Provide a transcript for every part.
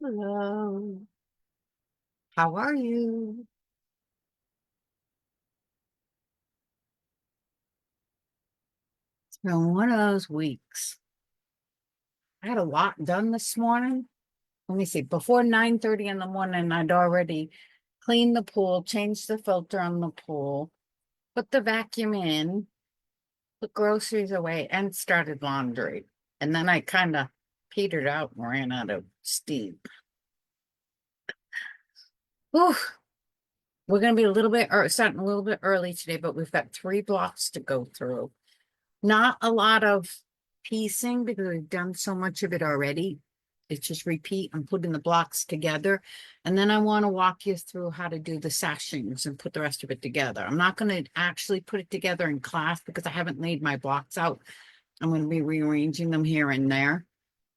Hello. How are you? It's been one of those weeks. I had a lot done this morning. Let me see. Before 9:30 in the morning, I'd already cleaned the pool, changed the filter on the pool, put the vacuum in, put groceries away, and started laundry. And then I kind of petered out and ran out of steam. Whew. We're going to be a little bit, or starting a little bit early today, but we've got 3 blocks to go through. Not a lot of piecing because we've done so much of it already. It's just repeat and putting the blocks together. And then I want to walk you through how to do the sashings and put the rest of it together. I'm not going to actually put it together in class because I haven't laid my blocks out. I'm going to be rearranging them here and there.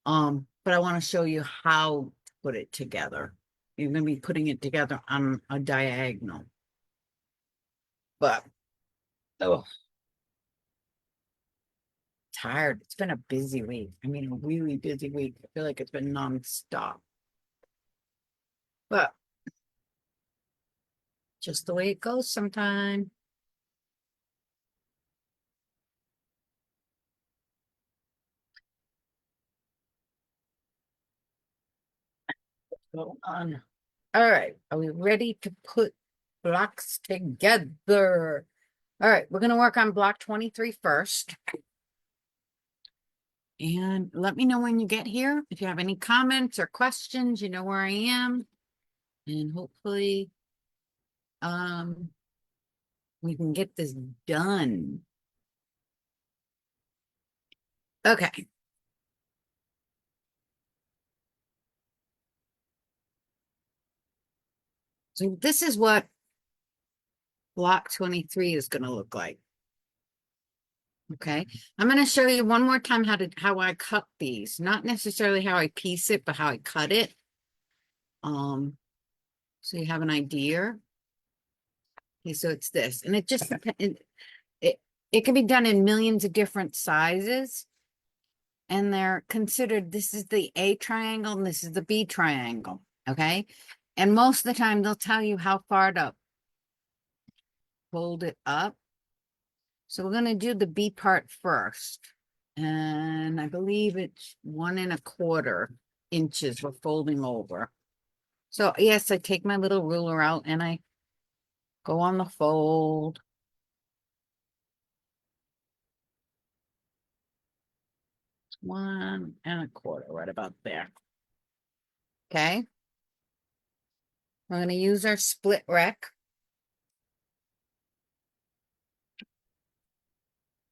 But I want to show you how to put it together. You're going to be putting it together on a diagonal. But, oh, tired. It's been a busy week. I mean, a really busy week. I feel like it's been nonstop. But just the way it goes sometimes. Go on. All right. Are we ready to put blocks together? All right. We're going to work on block 23 first. And let me know when you get here. If you have any comments or questions, you know where I am. And hopefully, we can get this done. Okay. So this is what block 23 is going to look like. Okay. I'm going to show you one more time how I cut these, not necessarily how I piece it, but how I cut it. So you have an idea. Okay, so it's this, and it just it can be done in millions of different sizes, and they're considered, this is the A triangle and this is the B triangle. Okay. And most of the time they'll tell you how far to fold it up. So we're going to do the B part first. And I believe it's 1¼ inches we're folding over. So yes, I take my little ruler out and I go on the fold. It's 1¼ right about there. Okay. We're going to use our split rec.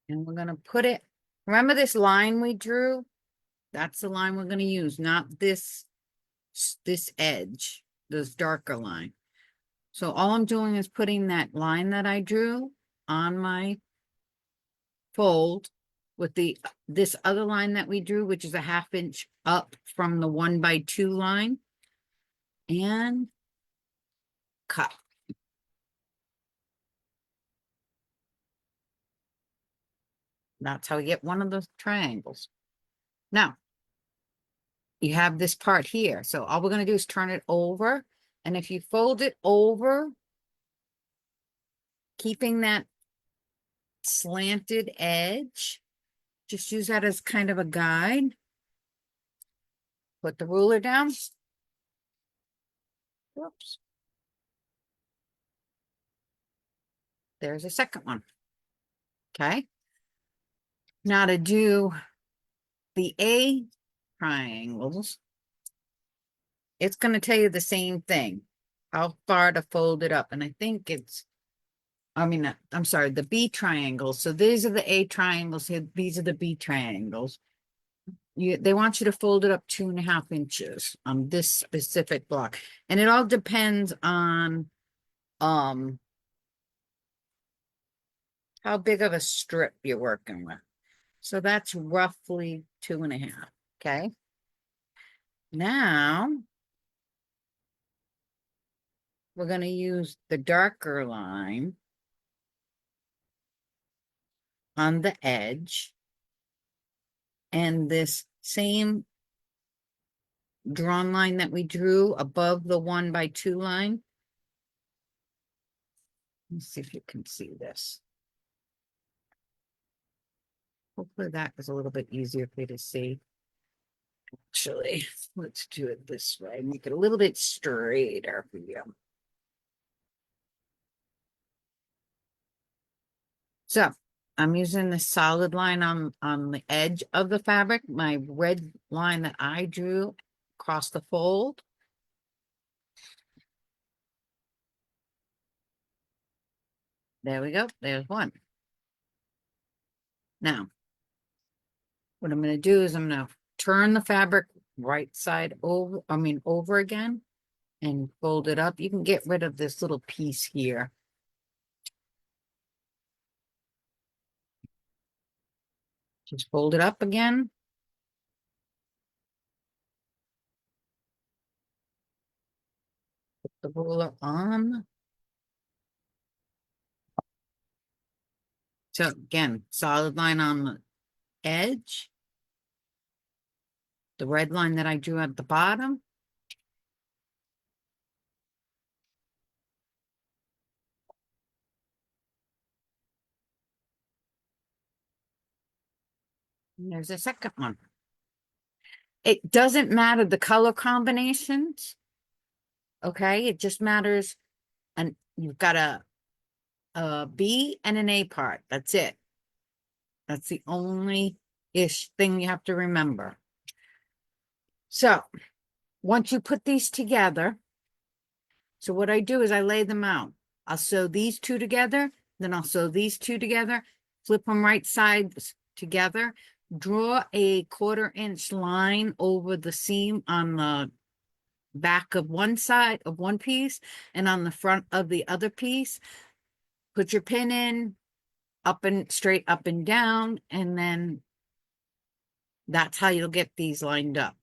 And we're going to put it, remember this line we drew? That's the line we're going to use, not this edge, this darker line. So all I'm doing is putting that line that I drew on my fold with this other line that we drew, which is a 1/2 inch up from the 1x2 line, and cut. That's how you get one of those triangles. Now, you have this part here. So all we're going to do is turn it over. And if you fold it over, keeping that slanted edge, just use that as kind of a guide. Put the ruler down. Whoops. There's a second one. Okay. Now to do the A triangles, it's going to tell you the same thing, how far to fold it up. And I think it's, I'm sorry, the B triangles. So these are the A triangles here. These are the B triangles. They want you to fold it up 2½ inches on this specific block. And it all depends on how big of a strip you're working with. So that's roughly 2½. Okay. Now we're going to use the darker line on the edge and this same drawn line that we drew above the 1x2 line. Let's see if you can see this. Hopefully that is a little bit easier for you to see. Actually, let's do it this way. Make it a little bit straighter for you. So I'm using the solid line on the edge of the fabric, my red line that I drew across the fold. There we go. There's one. Now, what I'm going to do is I'm going to turn the fabric right side over, over again and fold it up. You can get rid of this little piece here. Just fold it up again. Put the ruler on. So again, solid line on the edge. The red line that I drew at the bottom. And there's a second one. It doesn't matter the color combinations. Okay, it just matters. And you've got a B and an A part. That's it. That's the only thing you have to remember. So once you put these together, so what I do is I lay them out. I'll sew these two together, then I'll sew these two together, flip them right sides together, draw a 1/4 inch line over the seam on the back of one side of one piece and on the front of the other piece. Put your pin in, up and straight up and down, and then that's how you'll get these lined up.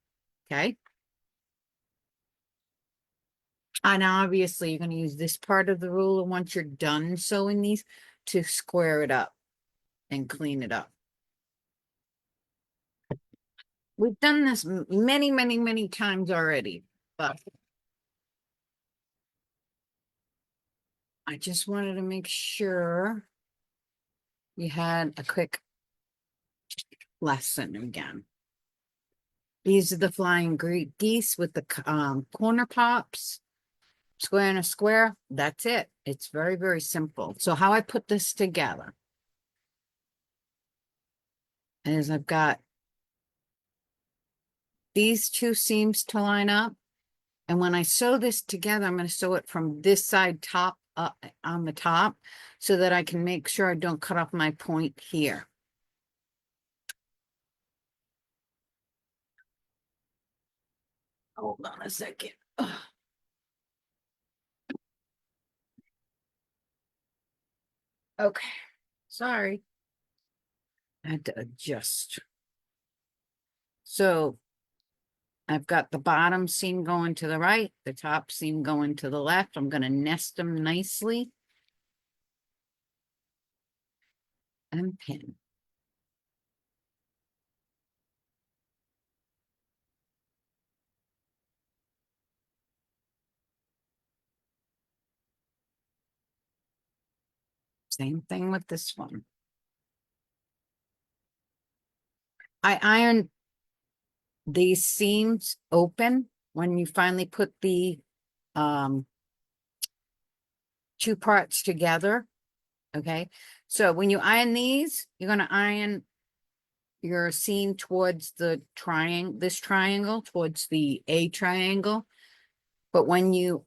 Okay. And obviously you're going to use this part of the ruler once you're done sewing these to square it up and clean it up. We've done this many, many, many times already, but I just wanted to make sure you had a quick lesson again. These are the flying geese with the corner pops. Square and a square. That's it. It's very, very simple. So how I put this together is I've got these two seams to line up. And when I sew this together, I'm going to sew it from this side top up on the top so that I can make sure I don't cut off my point here. Hold on a second. Ugh. Okay. Sorry. I had to adjust. So I've got the bottom seam going to the right, the top seam going to the left. I'm going to nest them nicely and pin. Same thing with this one. I iron these seams open when you finally put the two parts together. Okay, so when you iron these, you're going to iron your seam towards the triangle, this triangle, towards the A triangle. But when you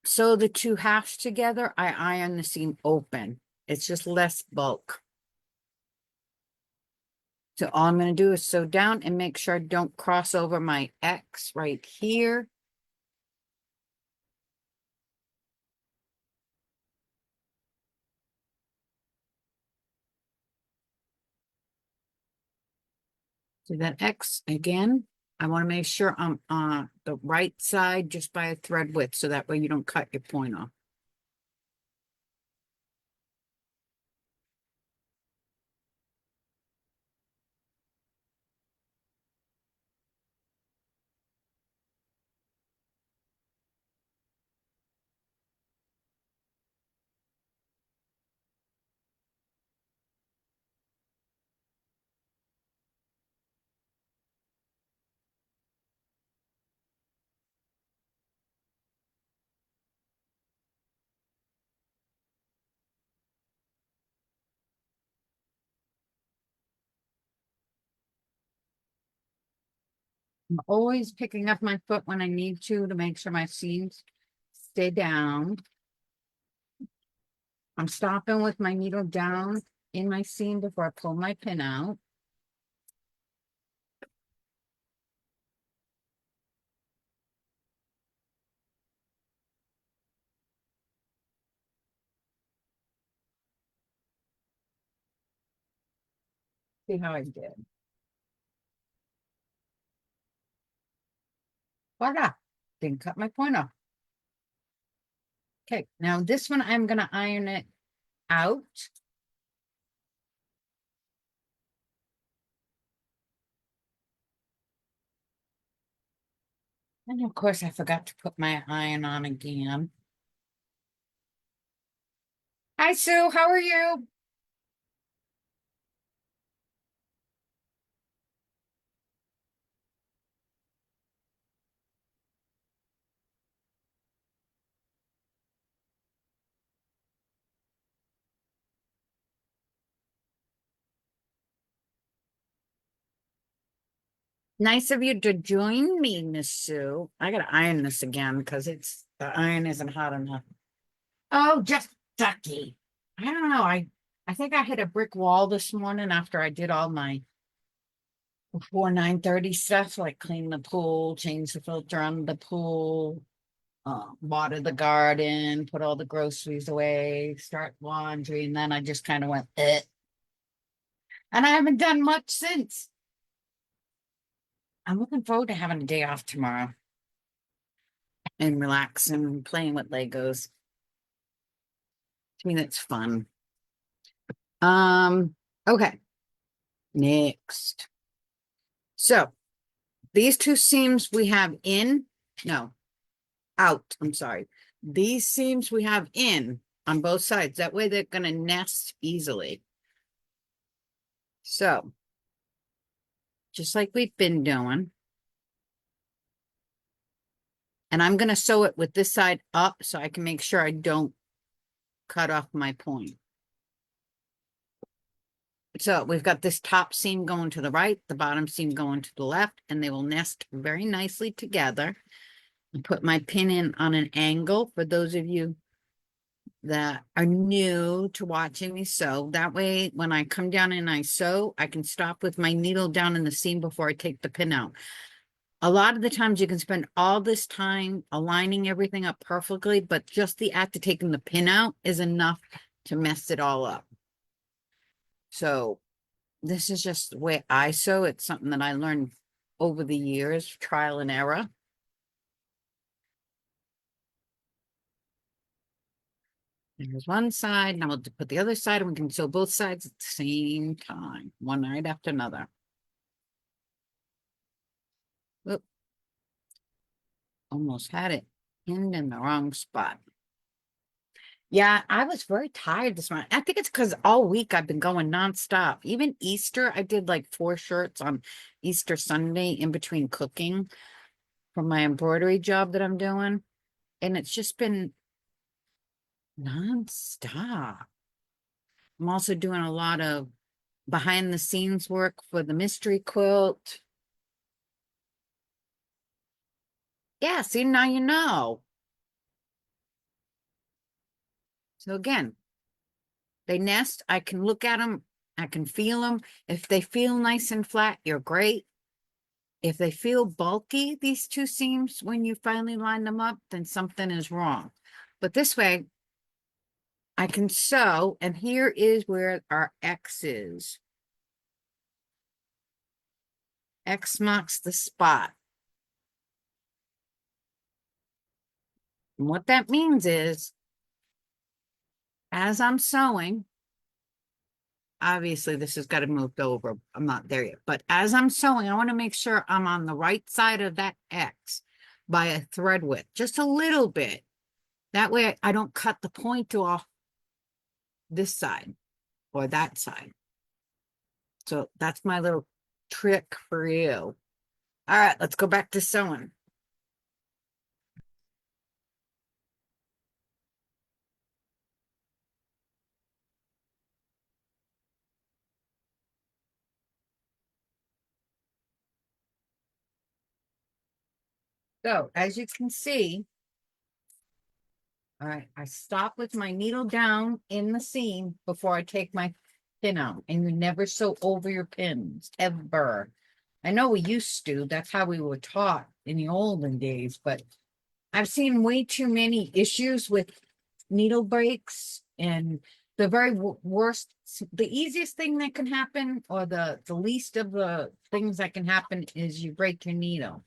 sew the two halves together, I iron the seam open. It's just less bulk. So all I'm going to do is sew down and make sure I don't cross over my X right here. So that X again, I want to make sure I'm on the right side just by a thread width, so that way you don't cut your point off. I'm always picking up my foot when I need to make sure my seams stay down. I'm stopping with my needle down in my seam before I pull my pin out. See how I did. Voila. Didn't cut my point off. Okay, now this one I'm gonna iron it out. And of course I forgot to put my iron on again. Hi Sue, how are you? Nice of you to join me, Miss Sue. I gotta iron this again because the iron isn't hot enough. Oh, just ducky. I don't know. I think I hit a brick wall this morning after I did all my before 9:30 stuff, like clean the pool, change the filter on the pool, water the garden, put all the groceries away, start laundry, and then I just kind of went, eh. And I haven't done much since. I'm looking forward to having a day off tomorrow and relaxing and playing with Legos. To me, that's fun. Okay. Next. So these two seams we have in, no, out, I'm sorry. These seams we have in on both sides. That way they're going to nest easily. So, just like we've been doing. And I'm going to sew it with this side up so I can make sure I don't cut off my point. So we've got this top seam going to the right, the bottom seam going to the left, and they will nest very nicely together. I put my pin in on an angle for those of you that are new to watching me sew. That way, when I come down and I sew, I can stop with my needle down in the seam before I take the pin out. A lot of the times you can spend all this time aligning everything up perfectly, but just the act of taking the pin out is enough to mess it all up. So this is just the way I sew. It's something that I learned over the years, trial and error. There's one side, and we'll put the other side, and we can sew both sides at the same time, one right after another. Oop. Almost had it pinned in the wrong spot. Yeah, I was very tired this morning. I think it's because all week I've been going nonstop. Even Easter, I did like 4 shirts on Easter Sunday in between cooking for my embroidery job that I'm doing. And it's just been nonstop. I'm also doing a lot of behind the scenes work for the mystery quilt. Yeah, see, now you know. So again, they nest. I can look at them. I can feel them. If they feel nice and flat, you're great. If they feel bulky, these two seams, when you finally line them up, then something is wrong. But this way, I can sew, and here is where our X is. X marks the spot. And what that means is, as I'm sewing, obviously this has got to move over. I'm not there yet. But as I'm sewing, I want to make sure I'm on the right side of that X by a thread width, just a little bit. That way I don't cut the point off this side or that side. So that's my little trick for you. All right, let's go back to sewing. So as you can see, all right, I stop with my needle down in the seam before I take my pin out, and you never sew over your pins, ever. I know we used to, that's how we were taught in the olden days, but I've seen way too many issues with needle breaks, and the very worst, the easiest thing that can happen, or the least of the things that can happen, is you break your needle.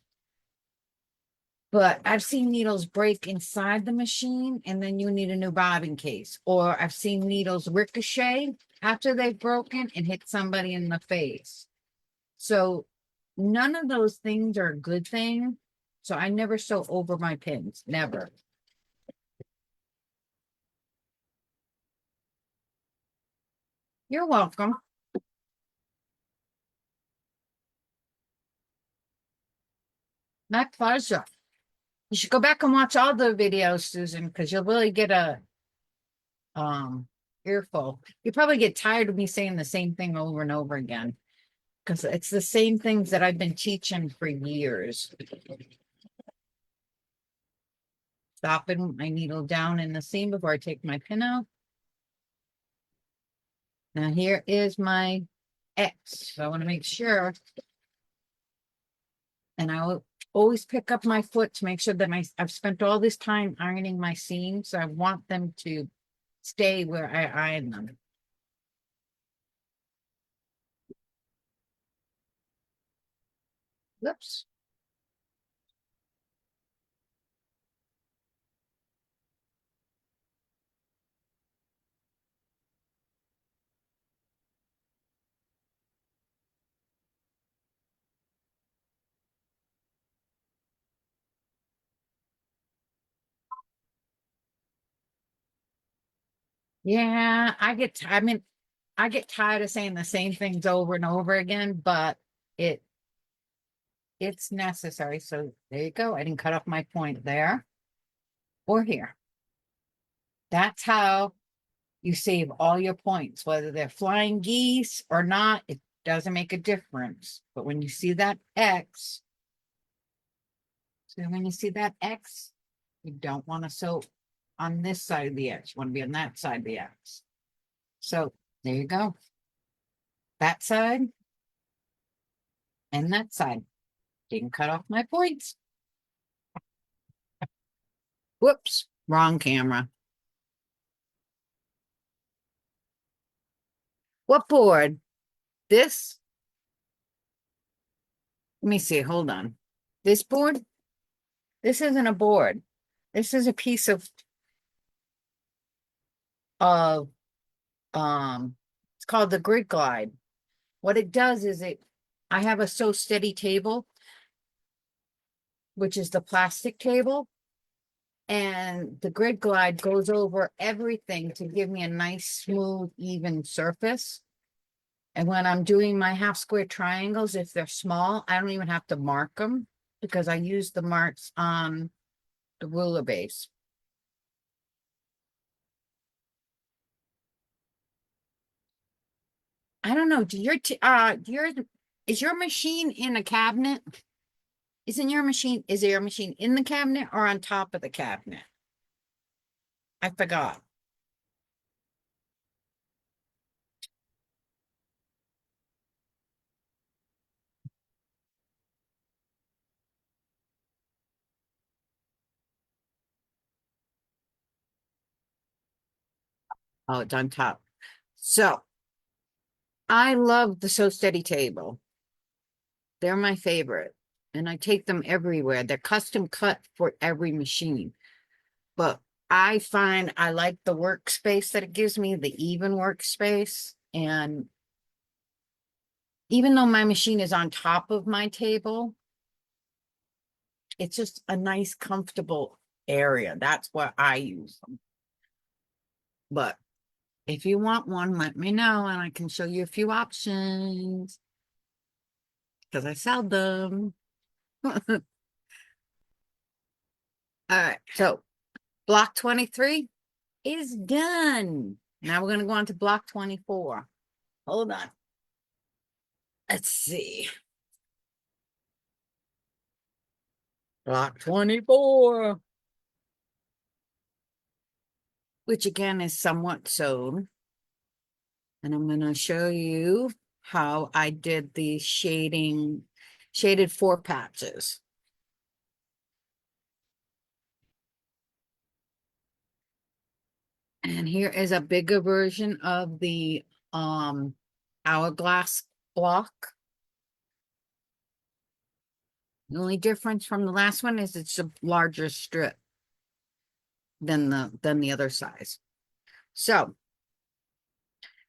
But I've seen needles break inside the machine, and then you need a new bobbin case. Or I've seen needles ricochet after they've broken and hit somebody in the face. So none of those things are a good thing. So I never sew over my pins, never. You're welcome. My pleasure. You should go back and watch all the videos, Susan, because you'll really get a earful. You probably get tired of me saying the same thing over and over again, because it's the same things that I've been teaching for years. Stopping my needle down in the seam before I take my pin out. Now here is my X. So I want to make sure. And I will always pick up my foot to make sure that I've spent all this time ironing my seams. So I want them to stay where I iron them. Whoops. Yeah, I get tired of saying the same things over and over again, but it it's necessary. So there you go. I didn't cut off my point there or here. That's how you save all your points, whether they're flying geese or not, it doesn't make a difference. But when you see that X, so when you see that X, you don't want to sew on this side of the X. You want to be on that side of the X. So there you go. That side and that side. Didn't cut off my points. Whoops, wrong camera. What board? This? Let me see, hold on. This board? This isn't a board. This is a piece of it's called the Grid Glide. What it does is I have a Sew Steady table, which is the plastic table, and the Grid Glide goes over everything to give me a nice, smooth, even surface. And when I'm doing my half square triangles, if they're small, I don't even have to mark them because I use the marks on the ruler base. I don't know. Is your machine in a cabinet? Is your machine in the cabinet or on top of the cabinet? I forgot. Oh, it's on top. So I love the Sew Steady table. They're my favorite. And I take them everywhere. They're custom cut for every machine. But I find I like the workspace that it gives me, the even workspace. And even though my machine is on top of my table, it's just a nice, comfortable area. That's what I use them. But if you want one, let me know and I can show you a few options because I sell them. All right, so block 23 is done. Now we're going to go on to block 24. Hold on. Let's see. Block 24, which again is somewhat sewed. And I'm going to show you how I did the shaded 4 patches. And here is a bigger version of the hourglass block. The only difference from the last one is it's a larger strip than the other size. So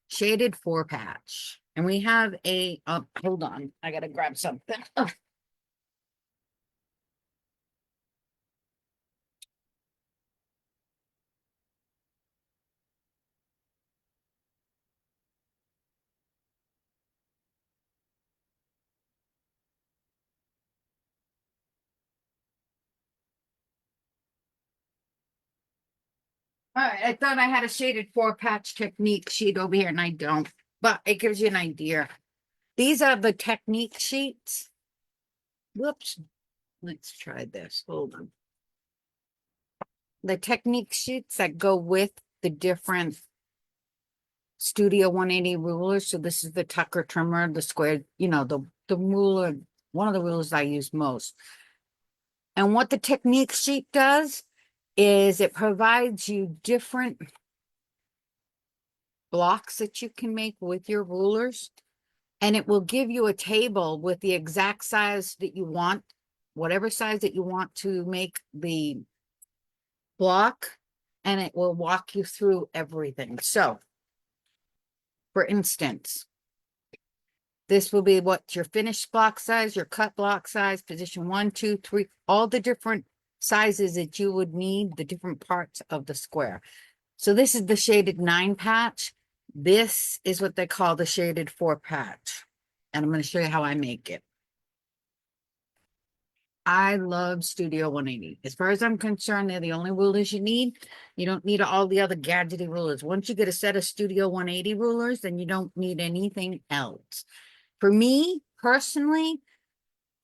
shaded 4 patch. And we have a hold on, I gotta grab something. All right, I thought I had a shaded 4 patch technique sheet over here, and I don't, but it gives you an idea. These are the technique sheets. Whoops. Let's try this. Hold on. The technique sheets that go with the different Studio 180 rulers. So this is the Tucker trimmer, the square, the ruler, one of the rulers I use most. And what the technique sheet does is it provides you different blocks that you can make with your rulers. And it will give you a table with the exact size that you want, whatever size that you want to make the block, and it will walk you through everything. So, for instance, this will be what your finished block size, your cut block size, position 1, 2, 3, all the different sizes that you would need, the different parts of the square. So this is the shaded 9 patch. This is what they call the shaded 4 patch. And I'm going to show you how I make it. I love Studio 180. As far as I'm concerned, they're the only rulers you need. You don't need all the other gadgety rulers. Once you get a set of Studio 180 rulers, then you don't need anything else. For me, personally,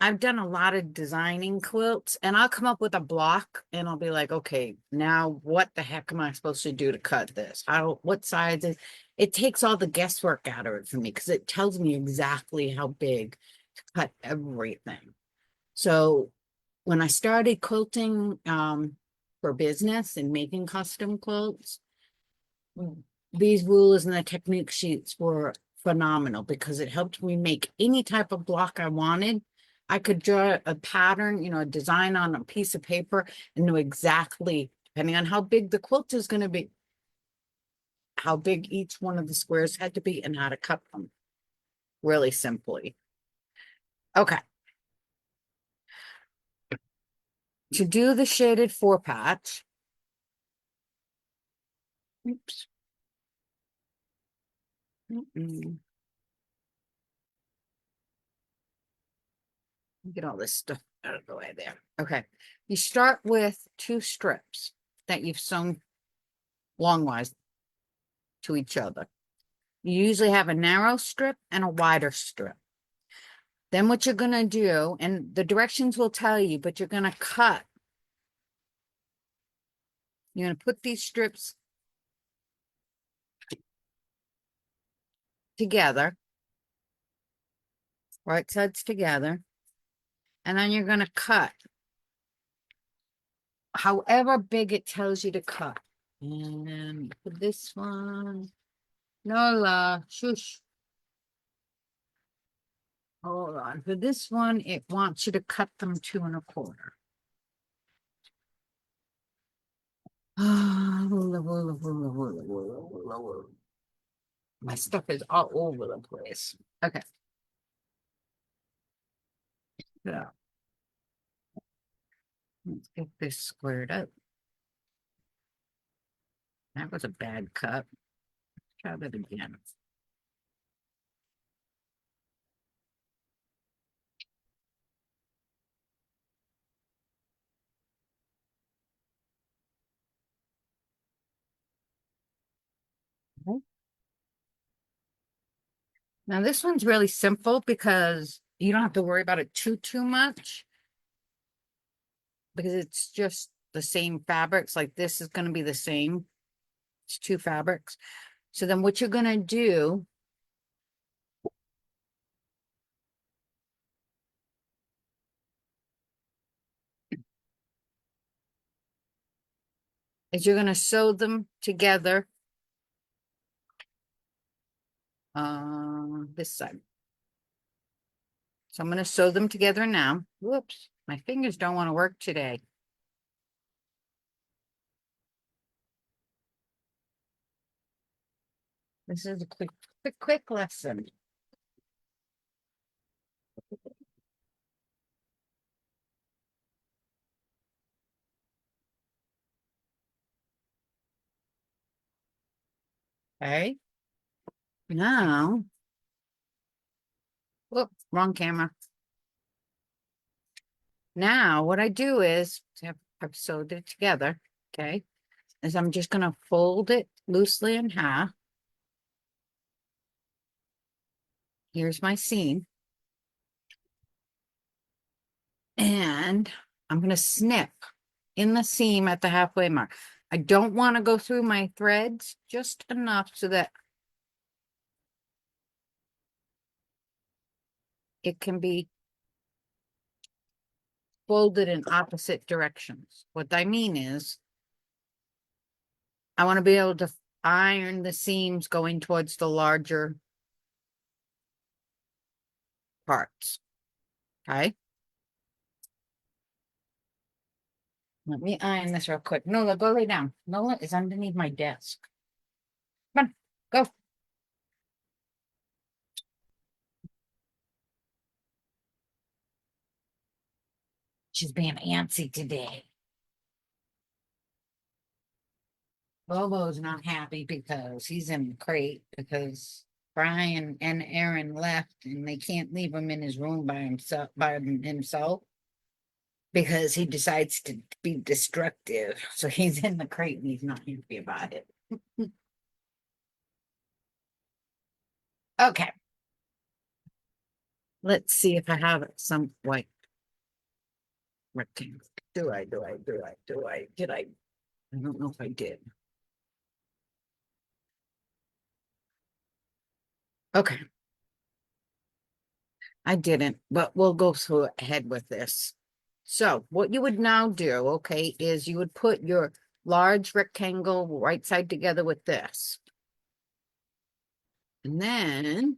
I've done a lot of designing quilts, and I'll come up with a block, and I'll be like, okay, now what the heck am I supposed to do to cut this? What size is it? Takes all the guesswork out of it for me because it tells me exactly how big to cut everything. So when I started quilting for business and making custom quilts, these rulers and the technique sheets were phenomenal because it helped me make any type of block I wanted. I could draw a pattern, a design on a piece of paper and know exactly, depending on how big the quilt is going to be, how big each one of the squares had to be and how to cut them really simply. Okay. To do the shaded 4 patch, oops. Get all this stuff out of the way there. Okay. You start with 2 strips that you've sewn longwise to each other. You usually have a narrow strip and a wider strip. Then what you're going to do, and the directions will tell you, but you're going to cut. You're going to put these strips together, right sides together, and then you're going to cut however big it tells you to cut. And for this one, Nola, shush. Hold on. For this one, it wants you to cut them 2 1/4. My stuff is all over the place. Okay. Yeah. Let's get this squared up. That was a bad cut. Try that again. Now this one's really simple because you don't have to worry about it too much. because it's just the same fabrics. Like this is going to be the same. It's two fabrics. So then what you're going to do is you're going to sew them together. This side. So I'm going to sew them together now. Whoops, my fingers don't want to work today. This is a quick lesson. Okay. Now, whoop, wrong camera. Now, what I do is, I've sewed it together, okay, is I'm just going to fold it loosely in half. Here's my seam. And I'm going to snip in the seam at the halfway mark. I don't want to go through my threads, just enough so that it can be folded in opposite directions. What I mean is, I want to be able to iron the seams going towards the larger parts. Okay. Let me iron this real quick. Nola, go lay down. Nola is underneath my desk. Come on, go. She's being antsy today. Bobo's not happy because he's in the crate because Brian and Aaron left and they can't leave him in his room by himself because he decides to be destructive. So he's in the crate and he's not happy about it. Okay. Let's see if I have some white rectangle. Did I? I don't know if I did. Okay. I didn't, but we'll go through ahead with this. So what you would now do, okay, is you would put your large rectangle right side together with this. And then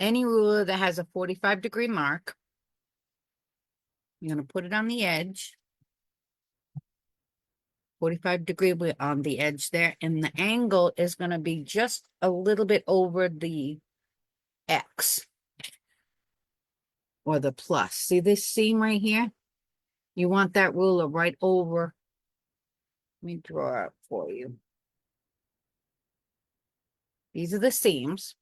any ruler that has a 45-degree mark, you're going to put it on the edge. 45-degree on the edge there. And the angle is going to be just a little bit over the X or the plus. See this seam right here? You want that ruler right over. Let me draw it for you. These are the seams.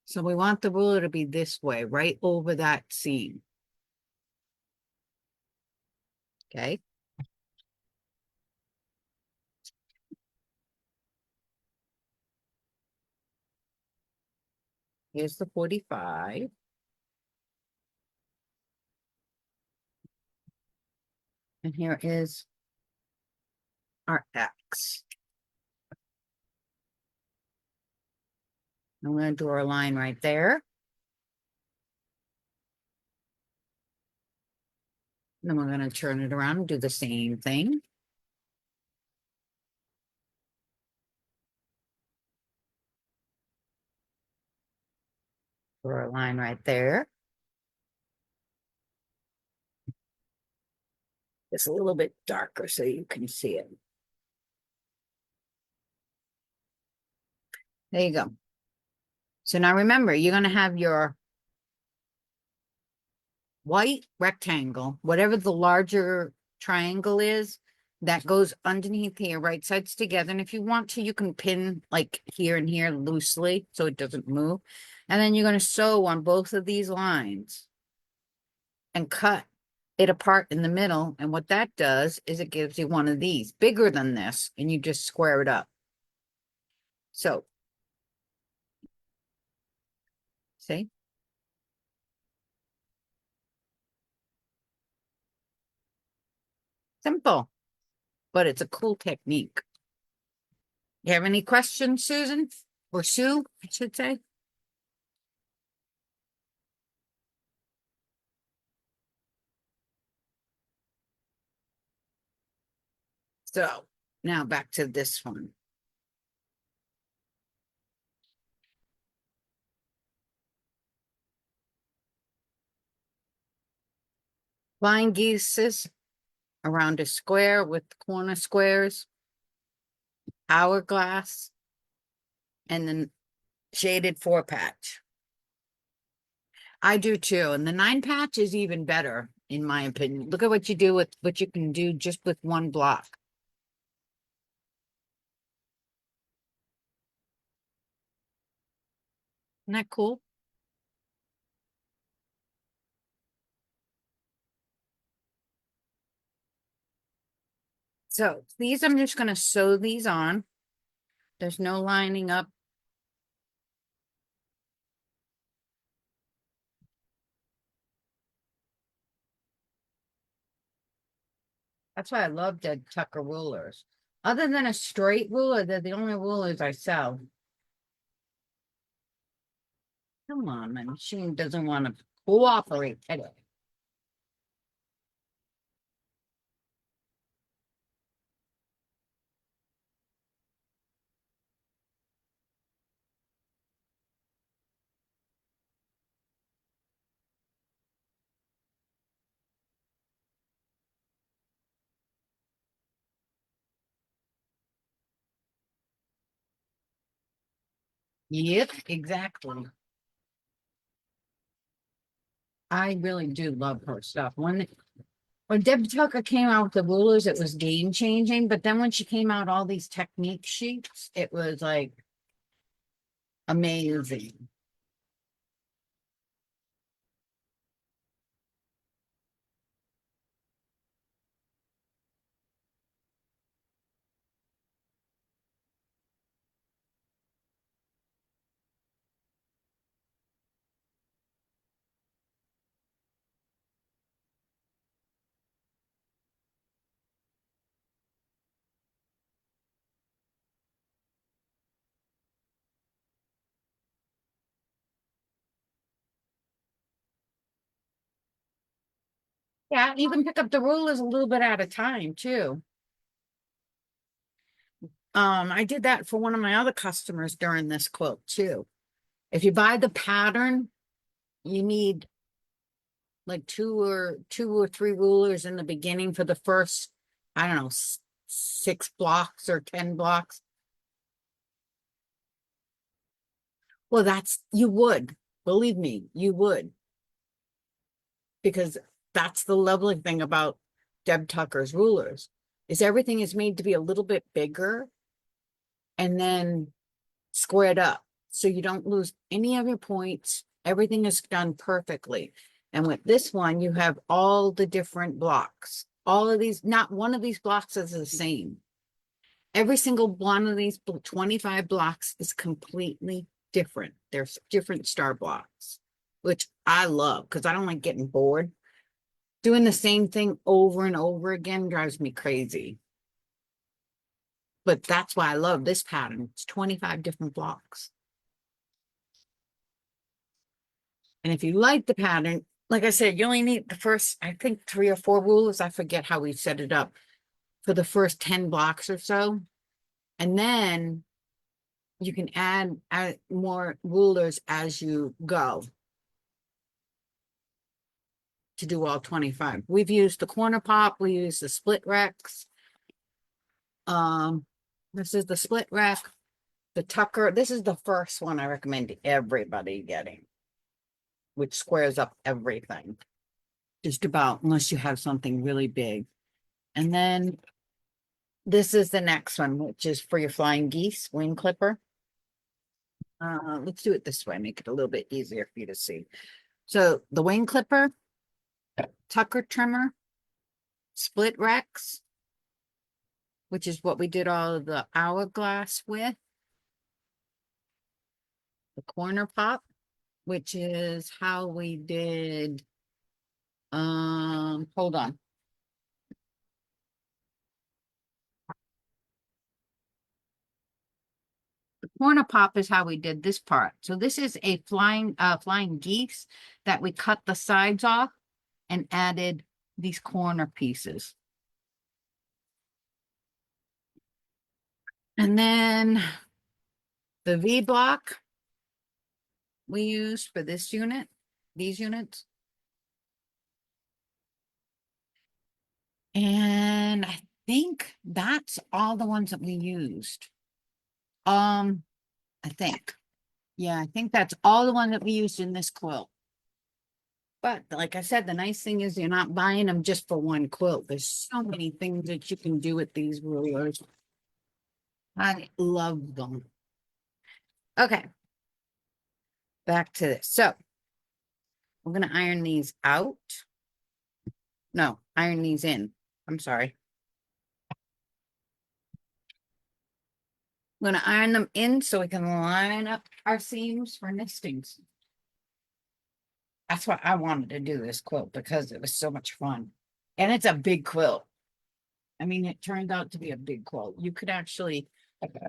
So we want the ruler to be this way, right over that seam. Okay. Here's the 45. And here is our X. I'm going to draw a line right there. Then we're going to turn it around and do the same thing. Draw a line right there. It's a little bit darker so you can see it. There you go. So now remember, you're going to have your white rectangle, whatever the larger triangle is, that goes underneath here, right sides together. And if you want to, you can pin like here and here loosely so it doesn't move. And then you're going to sew on both of these lines and cut it apart in the middle. And what that does is it gives you one of these bigger than this, and you just square it up. So, see? Simple, but it's a cool technique. You have any questions, Susan? Or Sue, I should say? So now back to this one. Line geese around a square with corner squares, hourglass, and then shaded 4-patch. I do too. And the 9-patch is even better, in my opinion. Look at what you do with what you can do just with one block. Isn't that cool? So these, I'm just going to sew these on. There's no lining up. That's why I love dead Tucker rulers. Other than a straight ruler, they're the only rulers I sell. Come on, my machine doesn't want to cooperate today. Yep, exactly. I really do love her stuff. When Deb Tucker came out with the rulers, it was game changing. But then when she came out all these technique sheets, it was like amazing. Yeah, you can pick up the rulers a little bit at a time too. I did that for one of my other customers during this quilt too. If you buy the pattern, you need like two or three rulers in the beginning for the first, I don't know, 6 blocks or 10 blocks. Well, you would, believe me, you would, because that's the lovely thing about Deb Tucker's rulers is everything is made to be a little bit bigger and then squared up. So you don't lose any of your points. Everything is done perfectly. And with this one, you have all the different blocks. All of these, not one of these blocks is the same. Every single one of these 25 blocks is completely different. There's different star blocks, which I love because I don't like getting bored. Doing the same thing over and over again drives me crazy. But that's why I love this pattern. It's 25 different blocks. And if you like the pattern, like I said, you only need the first, I think 3 or 4 rulers. I forget how we set it up for the first 10 blocks or so. And then you can add more rulers as you go to do all 25. We've used the corner pop. We use the split racks. This is the split rack. The Tucker. This is the first one I recommend everybody getting, which squares up everything. Just about, unless you have something really big. And then this is the next one, which is for your flying geese wing clipper. Let's do it this way, make it a little bit easier for you to see. So the wing clipper, Tucker trimmer, split racks, which is what we did all of the hourglass with. The corner pop, which is how we did, hold on. corner pop is how we did this part. So this is a flying geese that we cut the sides off and added these corner pieces. And then the V block we used for this unit, these units. And I think that's all the ones that we used. I think. Yeah, I think that's all the one that we used in this quilt. But like I said, the nice thing is you're not buying them just for one quilt. There's so many things that you can do with these rulers. I love them. Okay, back to this. So we're gonna iron these out. No, iron these in. I'm sorry. I'm gonna iron them in so we can line up our seams for nestings. That's why I wanted to do this quilt because it was so much fun. And it's a big quilt. I mean, it turned out to be a big quilt. You could actually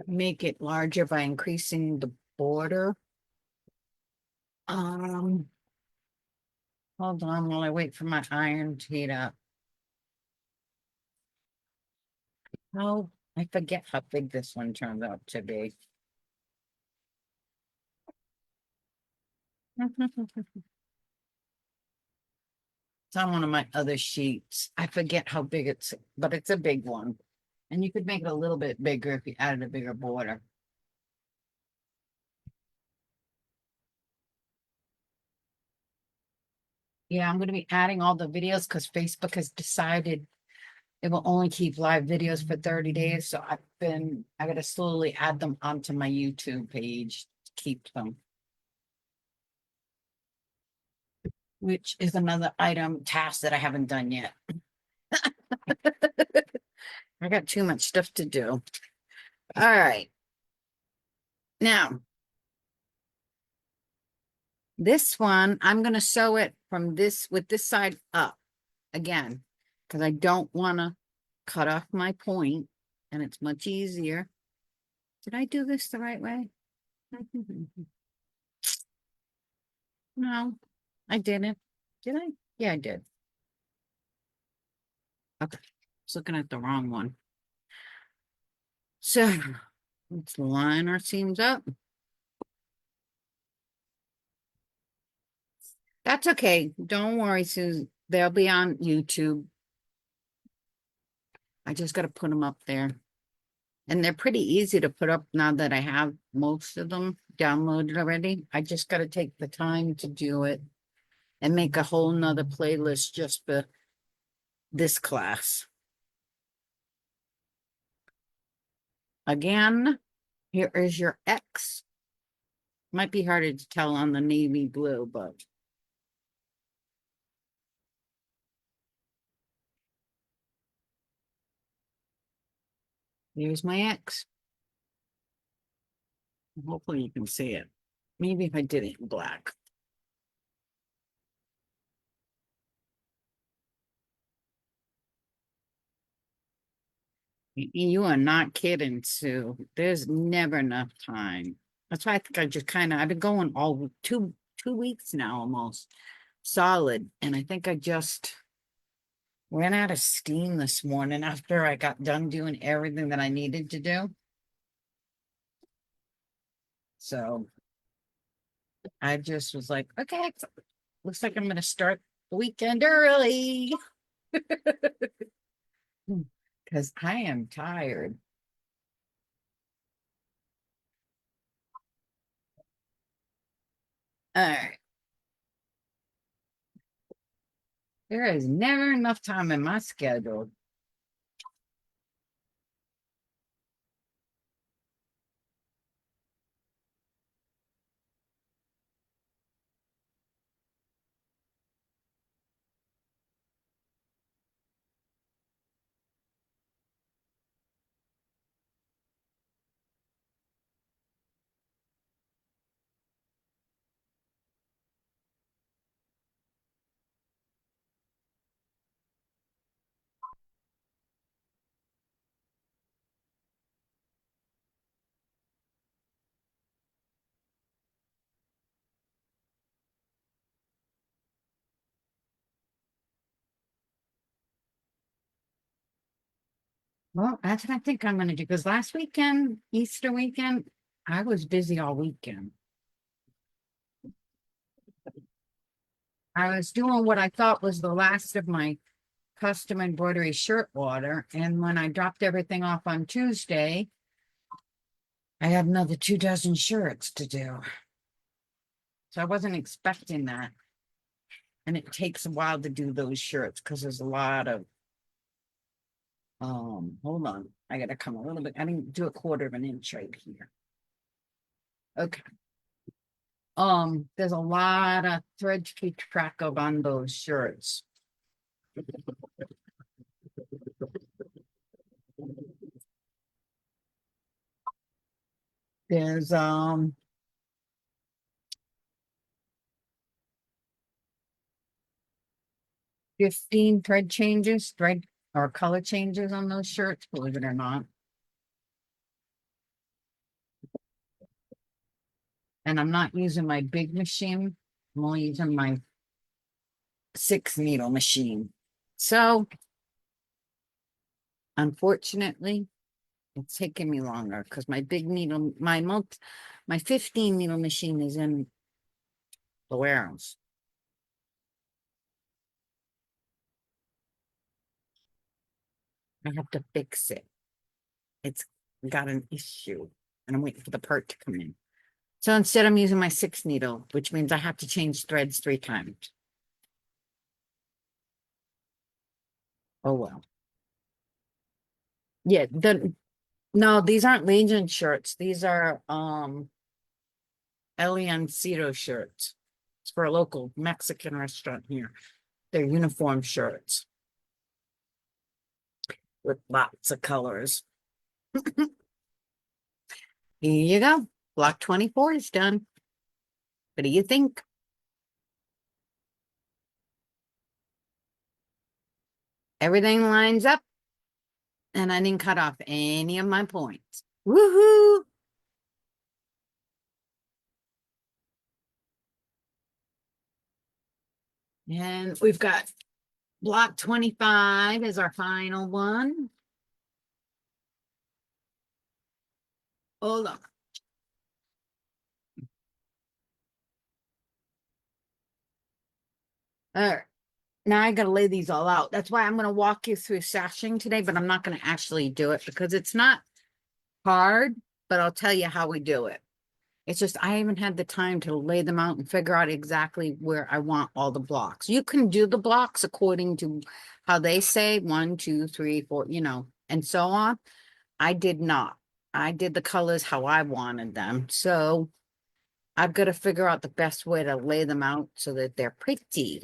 make it larger by increasing the border. Um, Hold on while I wait for my iron to heat up. Oh, I forget how big this one turned out to be. It's on one of my other sheets. I forget how big it's, but it's a big one. And you could make it a little bit bigger if you added a bigger border. Yeah, I'm going to be adding all the videos because Facebook has decided it will only keep live videos for 30 days. So I got to slowly add them onto my YouTube page to keep them. Which is another task that I haven't done yet. I got too much stuff to do. All right. Now, this one, I'm going to sew it from this with this side up again, because I don't want to cut off my point and it's much easier. Did I do this the right way? No, I didn't. Did I? Yeah, I did. Okay. I was looking at the wrong one. So let's line our seams up. That's okay. Don't worry, Susan. They'll be on YouTube. I just got to put them up there. And they're pretty easy to put up now that I have most of them downloaded already. I just got to take the time to do it and make a whole nother playlist just for this class. Again, here is your X. Might be harder to tell on the navy blue, but here's my X. Hopefully you can see it. Maybe if I did it in black. You are not kidding, Sue. There's never enough time. That's why I think I just I've been going all two weeks now almost solid. And I think I just ran out of steam this morning after I got done doing everything that I needed to do. So I just was like, okay, looks like I'm going to start the weekend early because I am tired. All right. There is never enough time in my schedule. Well, that's what I think I'm gonna do, because last weekend, Easter weekend, I was busy all weekend. I was doing what I thought was the last of my custom embroidery shirt order, and when I dropped everything off on Tuesday, I had another 2 dozen shirts to do. So I wasn't expecting that. And it takes a while to do those shirts because there's a lot of hold on. I gotta come a little bit. I didn't do a quarter of an inch right here. Okay. There's a lot of thread to keep track of on those shirts. There's 15 thread changes, thread or color changes on those shirts, believe it or not. And I'm not using my big machine. I'm only using my 6 needle machine. So unfortunately, it's taking me longer because my big needle, my 15 needle machine is in the warehouse. I have to fix it. It's got an issue and I'm waiting for the part to come in. So instead I'm using my 6 needle, which means I have to change threads 3 times. Oh, well. Yeah, no, these aren't Legion shirts. These are Eliancito shirts. It's for a local Mexican restaurant here. They're uniform shirts with lots of colors. Here you go. Block 24 is done. What do you think? Everything lines up and I didn't cut off any of my points. Woohoo! And we've got block 25 is our final one. Hold on. All right. Now I got to lay these all out. That's why I'm going to walk you through sashing today, but I'm not going to actually do it because it's not hard, but I'll tell you how we do it. It's just I haven't had the time to lay them out and figure out exactly where I want all the blocks. You can do the blocks according to how they say 1, 2, 3, 4, and so on. I did not. I did the colors how I wanted them. So I've got to figure out the best way to lay them out so that they're pretty.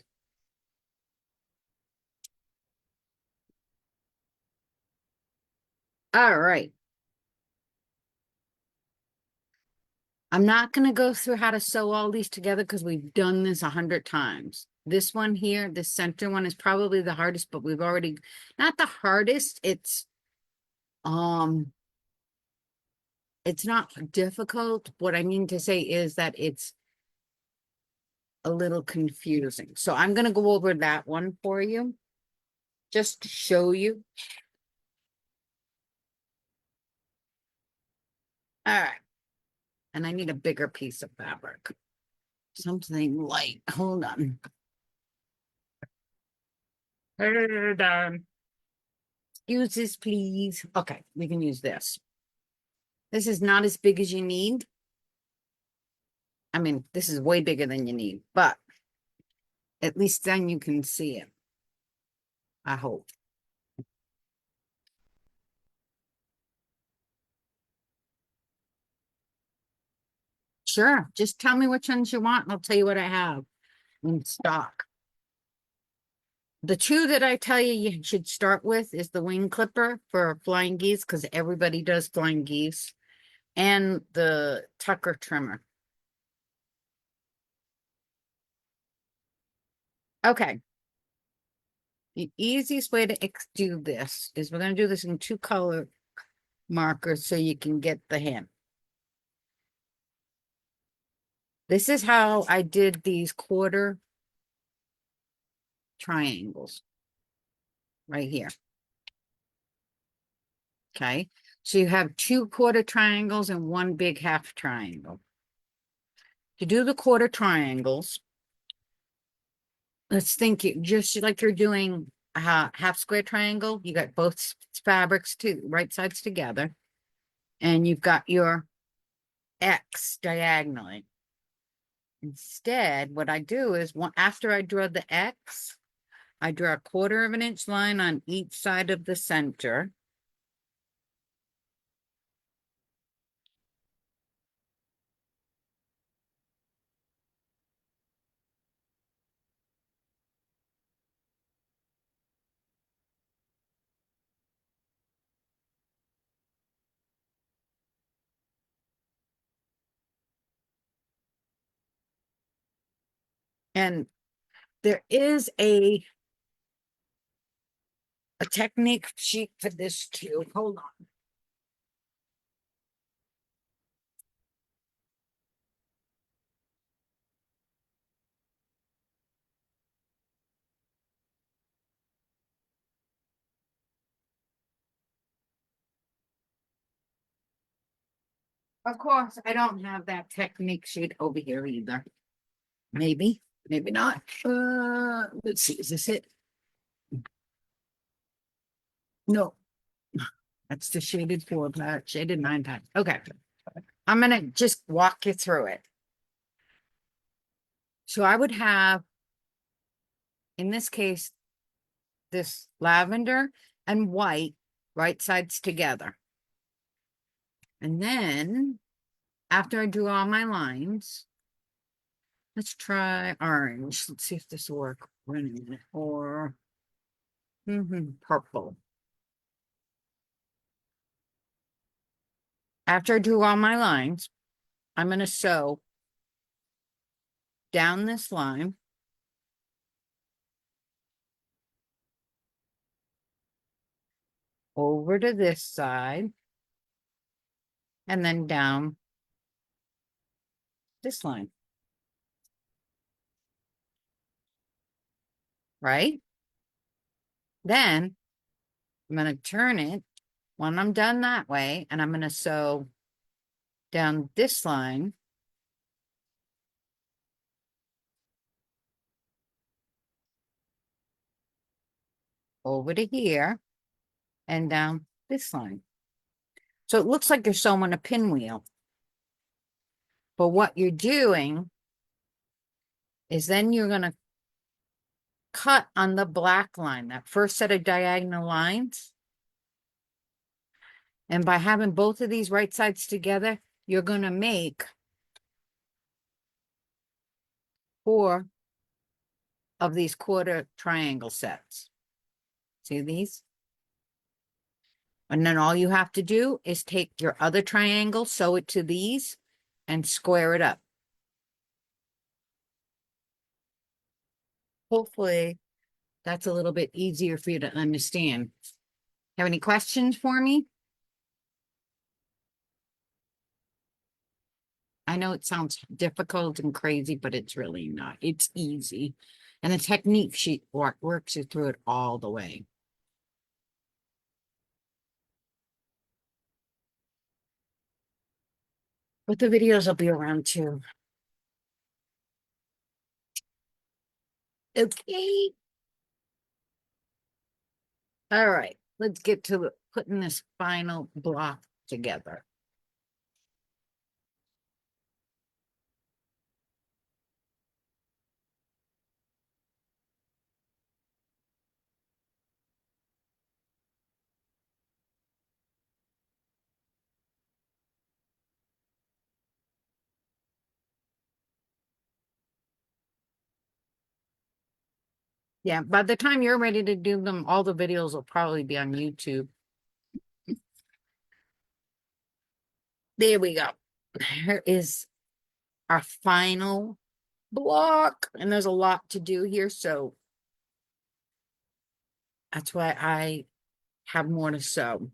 All right. I'm not going to go through how to sew all these together because we've done this 100 times. This one here, this center one is probably the hardest, but we've already, not the hardest, um, it's not difficult. What I mean to say is that it's a little confusing. So I'm going to go over that one for you, just to show you. All right. And I need a bigger piece of fabric. Something light. Hold on. Hold on. Excuses, please. Okay, we can use this. This is not as big as you need. I mean, this is way bigger than you need, but at least then you can see it. I hope. Sure. Just tell me which ones you want and I'll tell you what I have in stock. The two that I tell you you should start with is the wing clipper for flying geese because everybody does flying geese, and the Tucker trimmer. Okay. The easiest way to do this is we're going to do this in 2 color markers so you can get the hint. This is how I did these quarter triangles right here. Okay. So you have 2 quarter triangles and 1 big half triangle. To do the quarter triangles, let's think it just like you're doing a half square triangle. You got both fabrics to right sides together, and you've got your X diagonally. Instead, what I do is after I draw the X, I draw a 1/4 inch line on each side of the center. And there is a technique sheet for this too. Hold on. Of course, I don't have that technique sheet over here either. Maybe, maybe not. Let's see, is this it? No, that's the shaded 4 part, shaded 9 part. Okay, I'm gonna just walk you through it. So I would have, in this case, this lavender and white right sides together. And then after I do all my lines, let's try orange. Let's see if this will work. Wait a minute. Or purple. After I do all my lines, I'm going to sew down this line over to this side and then down this line. Right? Then I'm going to turn it when I'm done that way, and I'm going to sew down this line over to here and down this line. So it looks like you're sewing a pinwheel. But what you're doing is then you're going to cut on the black line, that first set of diagonal lines. And by having both of these right sides together, you're going to make 4 of these quarter triangle sets. See these? And then all you have to do is take your other triangle, sew it to these, and square it up. Hopefully, that's a little bit easier for you to understand. Have any questions for me? I know it sounds difficult and crazy, but it's really not. It's easy. And the technique sheet works you through it all the way. But the videos will be around too. Okay. All right. Let's get to putting this final block together. Yeah, by the time you're ready to do them, all the videos will probably be on YouTube. There we go. Here is our final block. And there's a lot to do here, so that's why I have more to sew.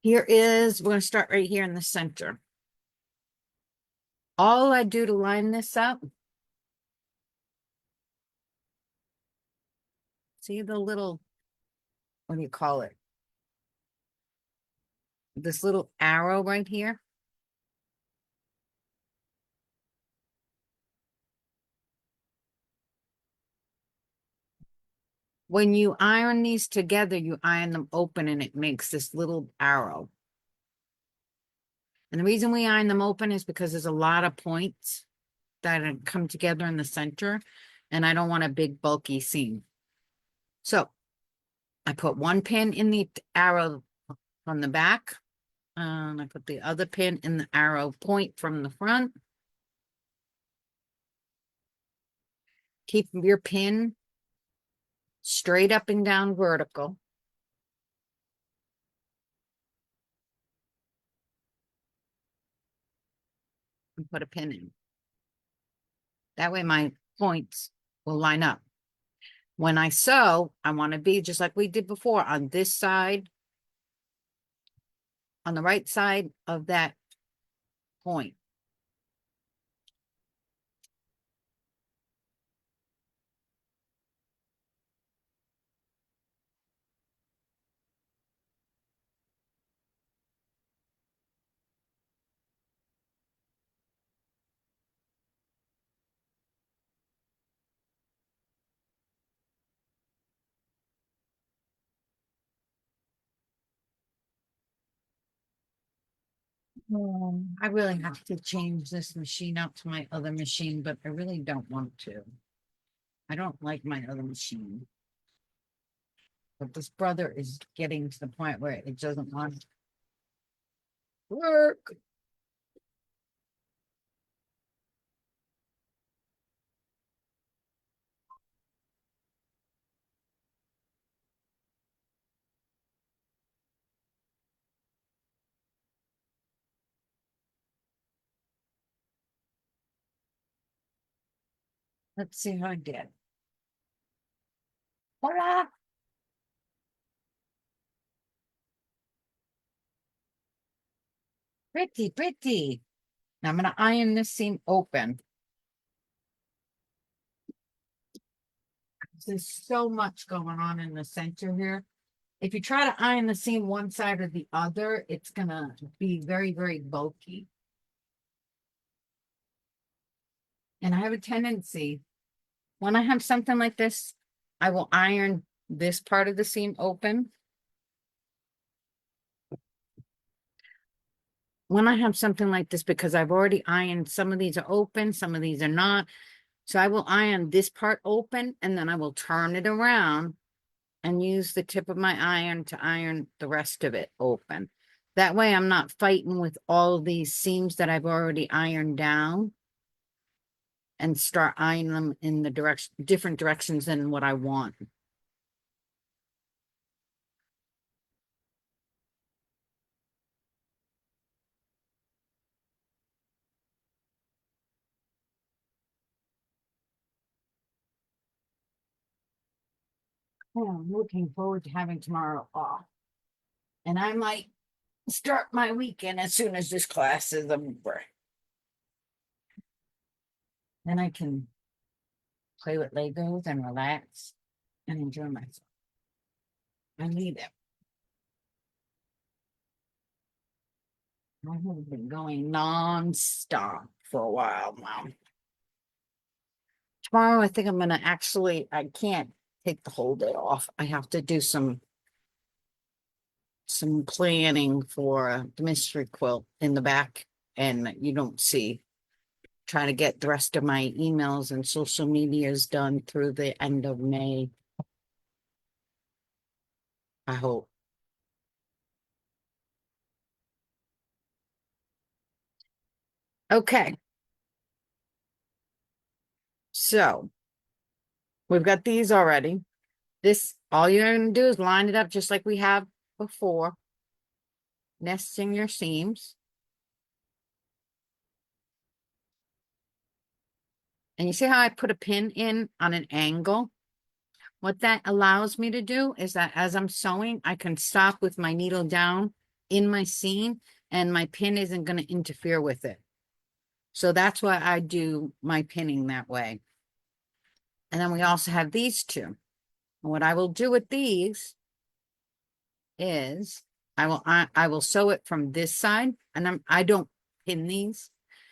Here is, we're going to start right here in the center. All I do to line this up, see the little, what do you call it? this little arrow right here. When you iron these together, you iron them open and it makes this little arrow. And the reason we iron them open is because there's a lot of points that come together in the center, and I don't want a big bulky seam. So I put one pin in the arrow from the back, and I put the other pin in the arrow point from the front. Keep your pin straight up and down vertical. And put a pin in. That way my points will line up. When I sew, I want to be just like we did before on this side, on the right side of that point. I really have to change this machine out to my other machine, but I really don't want to. I don't like my other machine. But this brother is getting to the point where it doesn't want to work. Let's see how I did. Voila! Pretty, pretty. Now I'm going to iron this seam open. There's so much going on in the center here. If you try to iron the seam one side or the other, it's going to be very, very bulky. And I have a tendency, when I have something like this, I will iron this part of the seam open. When I have something like this, because I've already ironed, some of these are open, some of these are not. So I will iron this part open, and then I will turn it around and use the tip of my iron to iron the rest of it open. That way I'm not fighting with all of these seams that I've already ironed down and start ironing them in the different directions than what I want. Oh, I'm looking forward to having tomorrow off. And I might start my weekend as soon as this class is over. Then I can play with Legos and relax and enjoy myself. I need it. I have been going non-stop for a while now. Tomorrow, I think I'm going to I can't take the whole day off. I have to do some planning for the mystery quilt in the back, and you don't see. Try to get the rest of my emails and social medias done through the end of May. I hope. Okay. So we've got these already. This, all you're going to do is line it up just like we have before. Nesting your seams. And you see how I put a pin in on an angle? What that allows me to do is that as I'm sewing, I can stop with my needle down in my seam and my pin isn't going to interfere with it. So that's why I do my pinning that way. And then we also have these two. And what I will do with these is I will sew it from this side, and I don't pin these.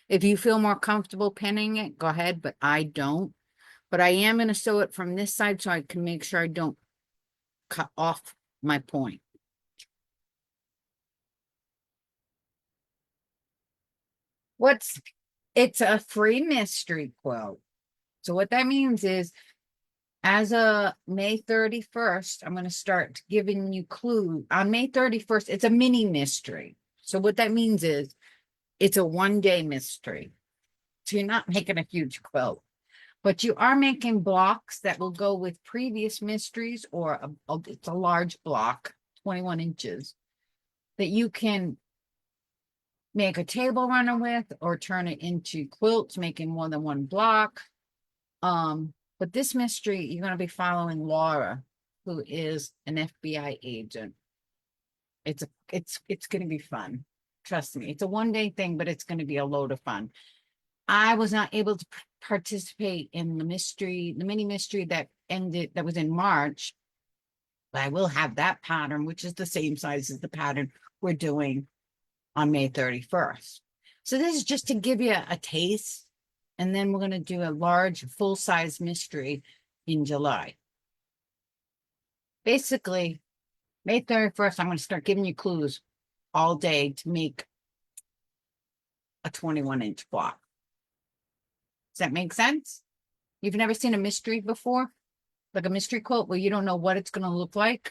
If you feel more comfortable pinning it, go ahead, but I don't. But I am going to sew it from this side so I can make sure I don't cut off my point. It's a free mystery quilt. So what that means is as of May 31st, I'm going to start giving you clues. On May 31st, it's a mini mystery. So what that means is it's a 1-day mystery. So you're not making a huge quilt, but you are making blocks that will go with previous mysteries, or it's a large block, 21 inches, that you can make a table runner with or turn it into quilts, making more than one block. But this mystery, you're going to be following Laura, who is an FBI agent. It's going to be fun. Trust me. It's a 1-day thing, but it's going to be a load of fun. I was not able to participate in the mini mystery that was in March. But I will have that pattern, which is the same size as the pattern we're doing on May 31st. So this is just to give you a taste. And then we're going to do a large full-size mystery in July. Basically, May 31st, I'm going to start giving you clues all day to make a 21-inch block. Does that make sense? You've never seen a mystery before? Like a mystery quilt where you don't know what it's going to look like?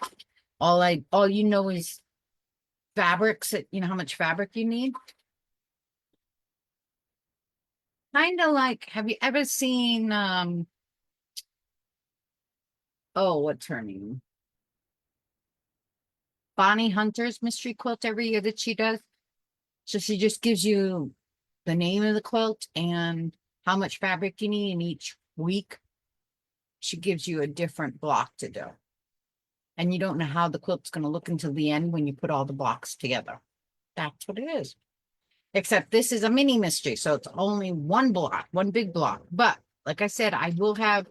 All you know is fabrics, that you know how much fabric you need? Kind of like, have you ever seen, what's her name? Bonnie Hunter's mystery quilt every year that she does. So she just gives you the name of the quilt and how much fabric you need in each week. She gives you a different block to do. And you don't know how the quilt's going to look until the end when you put all the blocks together. That's what it is. Except this is a mini mystery, so it's only one block, one big block. But like I said, I will have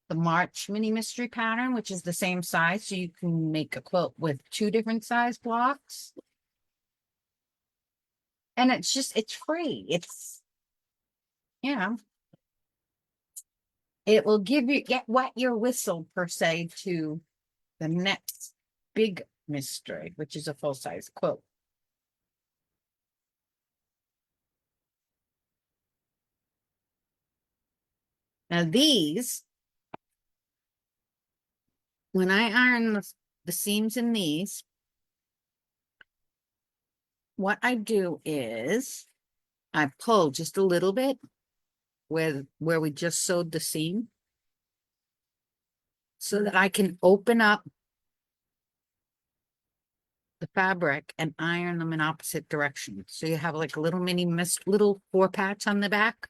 the March mini mystery pattern, which is the same size, so you can make a quilt with 2 different size blocks. And it's free. It will give you, get wet your whistle per se to the next big mystery, which is a full-size quilt. Now these, when I iron the seams in these, what I do is I pull just a little bit where we just sewed the seam so that I can open up the fabric and iron them in opposite directions. So you have like a little little 4 patch on the back.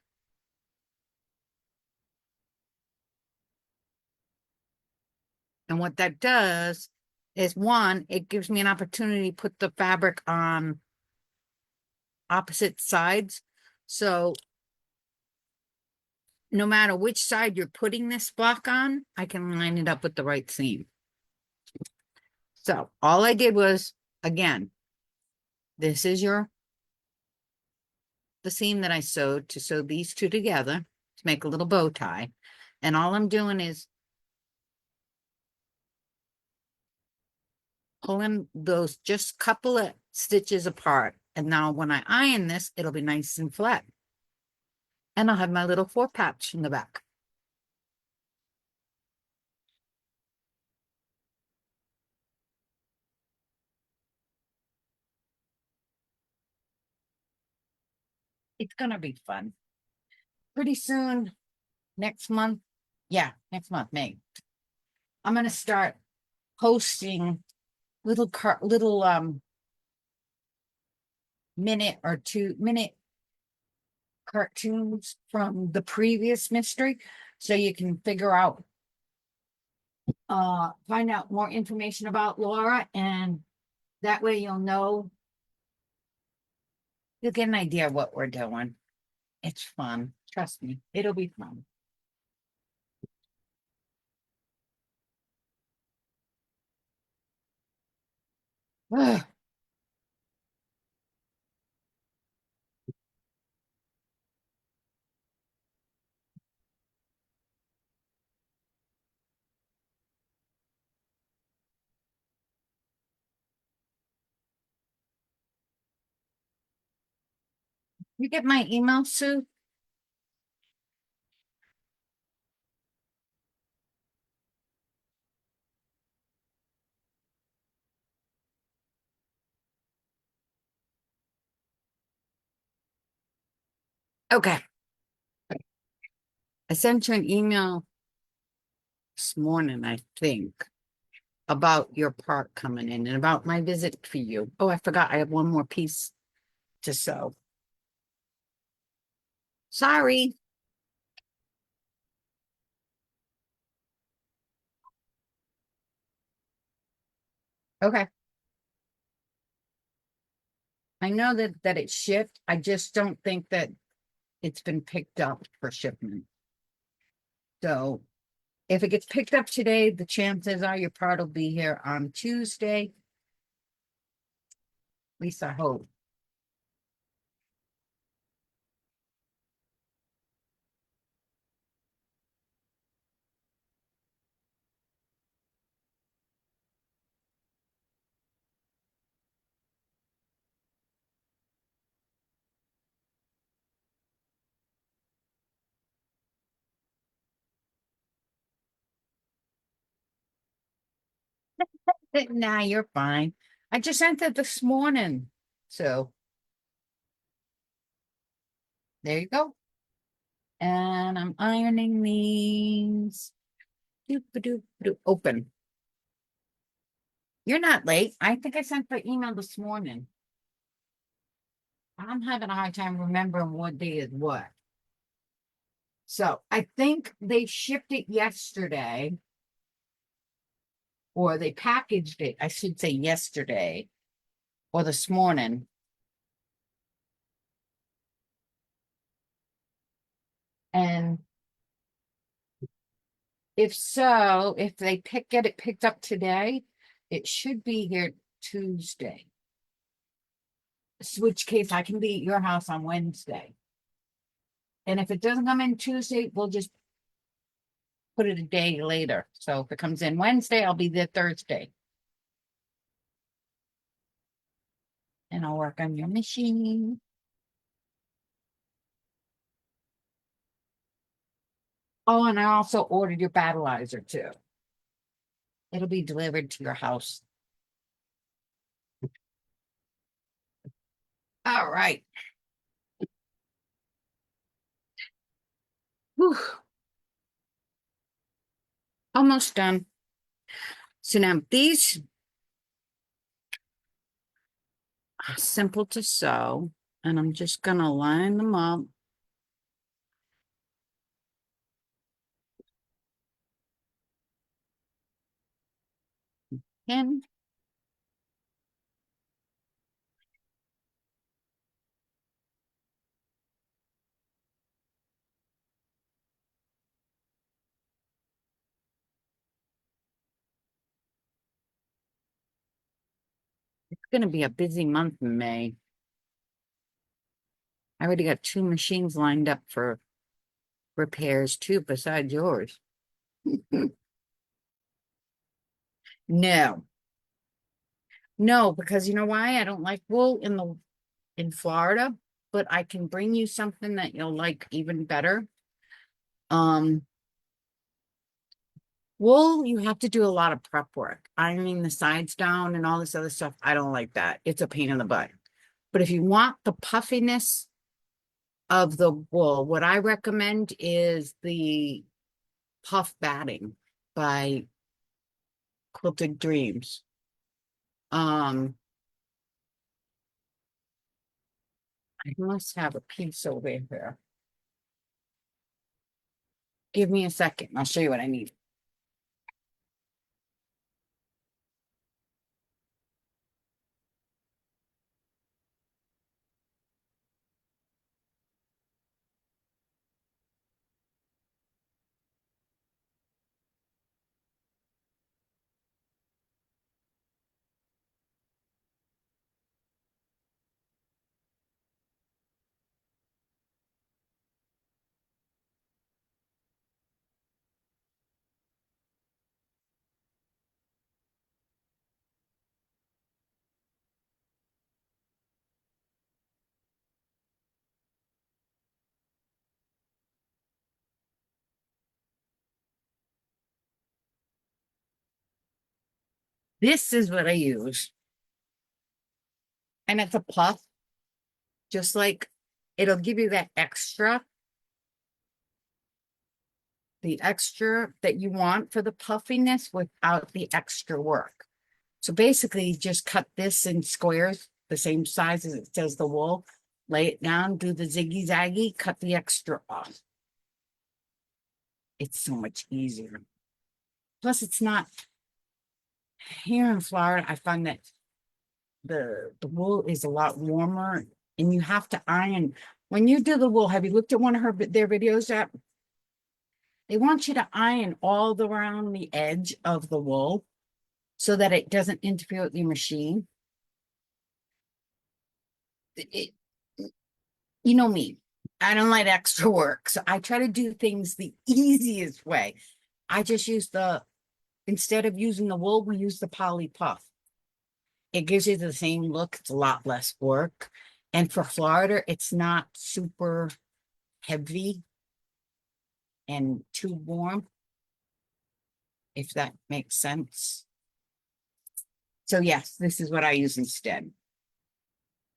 And what that does is, one, it gives me an opportunity to put the fabric on opposite sides. So no matter which side you're putting this block on, I can line it up with the right seam. So all I did was, again, this is the seam that I sewed to sew these 2 together to make a little bow tie. And all I'm doing is pulling those just couple of stitches apart. And now when I iron this, it'll be nice and flat. And I'll have my little 4 patch in the back. It's gonna be fun. Pretty soon, next month, next month, May, I'm gonna start posting little minute cartoons from the previous mystery, so you can figure out find out more information about Laura, and that way you'll get an idea of what we're doing. It's fun. Trust me, it'll be fun. Ugh. You get my email, Sue? Okay. I sent you an email this morning, I think, about your part coming in and about my visit for you. Oh, I forgot. I have one more piece to sew. Sorry. Okay. I know that it shipped. I just don't think that it's been picked up for shipment. So if it gets picked up today, the chances are your part will be here on Tuesday. At least I hope. Nah, you're fine. I just sent it this morning. So there you go. And I'm ironing these. Doop-a-doop-a-doop. Open. You're not late. I think I sent the email this morning. I'm having a hard time remembering what day is what. So I think they shipped it yesterday, or they packaged it, I should say yesterday, or this morning. And if so, if they get it picked up today, it should be here Tuesday. Which case I can be at your house on Wednesday. And if it doesn't come in Tuesday, we'll just put it a day later. So if it comes in Wednesday, I'll be there Thursday. And I'll work on your machine. Oh, and I also ordered your battleizer too. It'll be delivered to your house. All right. Whew. Almost done. So now these are simple to sew, and I'm just gonna line them up. And it's gonna be a busy month in May. I already got 2 machines lined up for repairs too, besides yours. No, no, because you know why? I don't like wool in Florida, but I can bring you something that you'll like even better. Um, Wool, you have to do a lot of prep work, ironing the sides down and all this other stuff. I don't like that. It's a pain in the butt. But if you want the puffiness of the wool, what I recommend is the puff batting by Quilted Dreams. Um, I must have a piece over here. Give me a second. I'll show you what I need. This is what I use. And it's a puff, just like it'll give you that extra, the extra that you want for the puffiness without the extra work. So basically, just cut this in squares, the same size as it says the wool, lay it down, do the ziggy zaggy, cut the extra off. It's so much easier. Plus, it's not here in Florida. I find that the wool is a lot warmer, and you have to iron. When you do the wool, have you looked at one of their videos yet? They want you to iron all around the edge of the wool so that it doesn't interfere with your machine. It, you know me, I don't like extra work, so I try to do things the easiest way. I just use instead of using the wool, we use the poly puff. It gives you the same look. It's a lot less work. And for Florida, it's not super heavy and too warm, if that makes sense. So yes, this is what I use instead.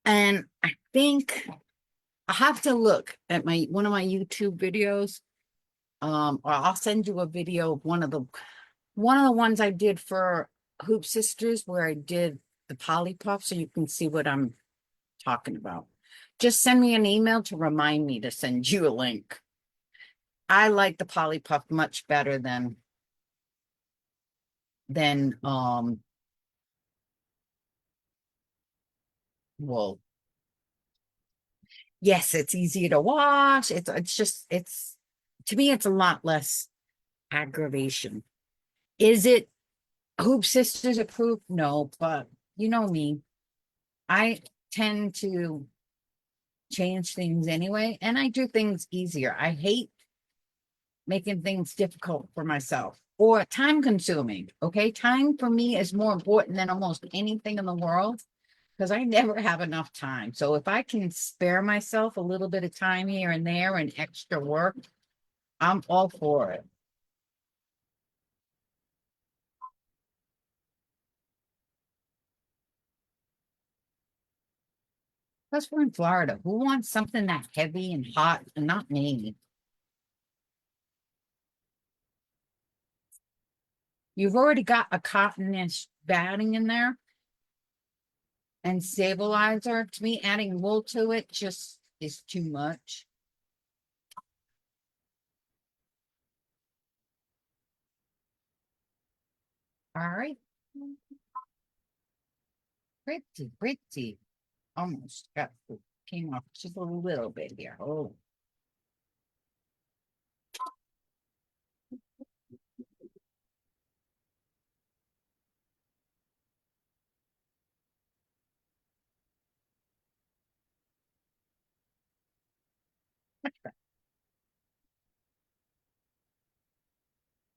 And I think I have to look at one of my YouTube videos. Or I'll send you a video of one of the ones I did for Hoop Sisters where I did the poly puff, so you can see what I'm talking about. Just send me an email to remind me to send you a link. I like the poly puff much better than wool. Yes, it's easier to wash. It's to me, it's a lot less aggravation. Is it Hoop Sisters approved? No, but you know me. I tend to change things anyway, and I do things easier. I hate making things difficult for myself or time consuming. Okay. Time for me is more important than almost anything in the world because I never have enough time. So if I can spare myself a little bit of time here and there and extra work, I'm all for it. Plus, we're in Florida. Who wants something that heavy and hot? And not me. You've already got a cottonish batting in there and stabilizer. To me, adding wool to it just is too much. All right. Pretty. Almost got came off just a little bit here. Oh,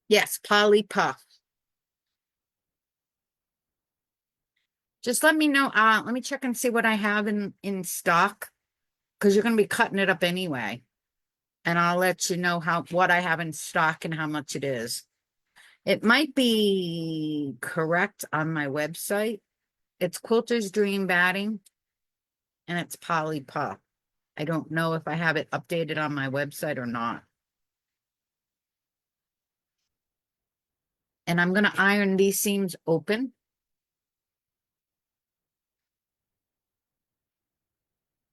yes, poly puff. Just let me know. Let me check and see what I have in stock because you're going to be cutting it up anyway, and I'll let you know what I have in stock and how much it is. It might be correct on my website. It's Quilter's Dream Batting, and it's poly puff. I don't know if I have it updated on my website or not. And I'm going to iron these seams open.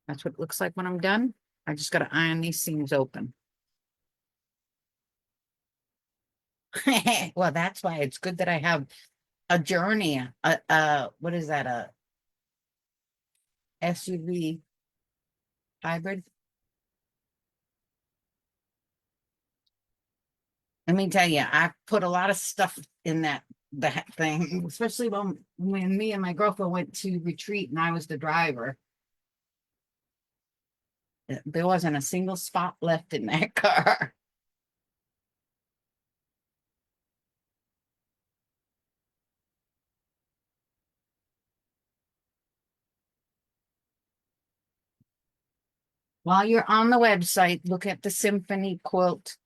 That's what it looks like when I'm done. I just got to iron these seams open. Well, that's why it's good that I have a journey. What is that? A SUV hybrid? Let me tell you, I put a lot of stuff in that thing, especially when me and my girlfriend went to retreat and I was the driver. There wasn't a single spot left in that car. While you're on the website, look at the Symphony quilt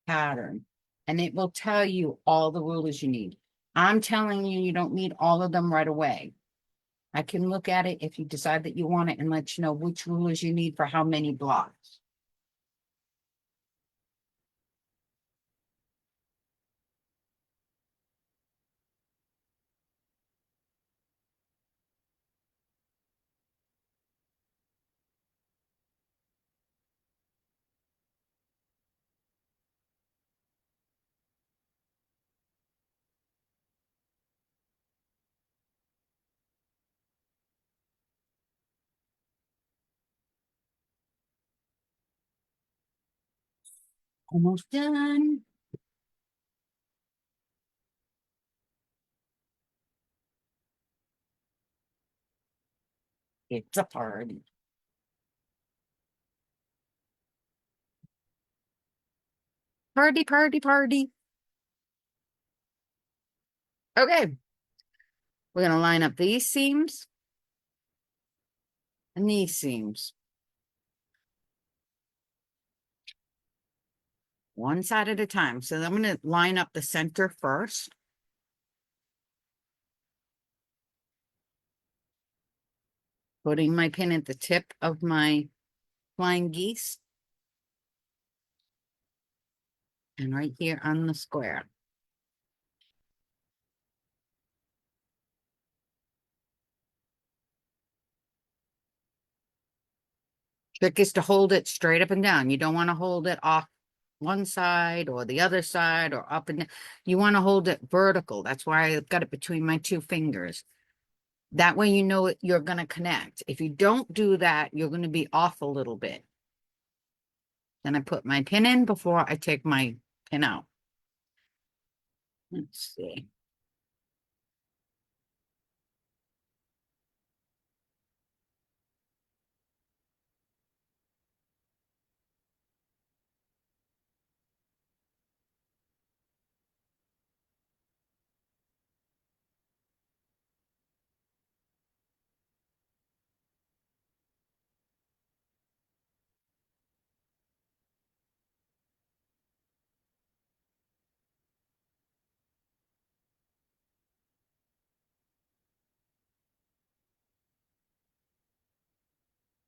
pattern, and it will tell you all the rulers you need. I'm telling you, you don't need all of them right away. I can look at it if you decide that you want it and let you know which rulers you need for how many blocks. Almost done. It's a party. Party, party, party. Okay. We're going to line up these seams and these seams. One side at a time. So I'm going to line up the center first. Putting my pin at the tip of my flying geese. And right here on the square. Trick is to hold it straight up and down. You don't want to hold it off one side or the other side or up and down. You want to hold it vertical. That's why I've got it between my two fingers. That way you know you're going to connect. If you don't do that, you're going to be off a little bit. Then I put my pin in before I take my pin out. Let's see.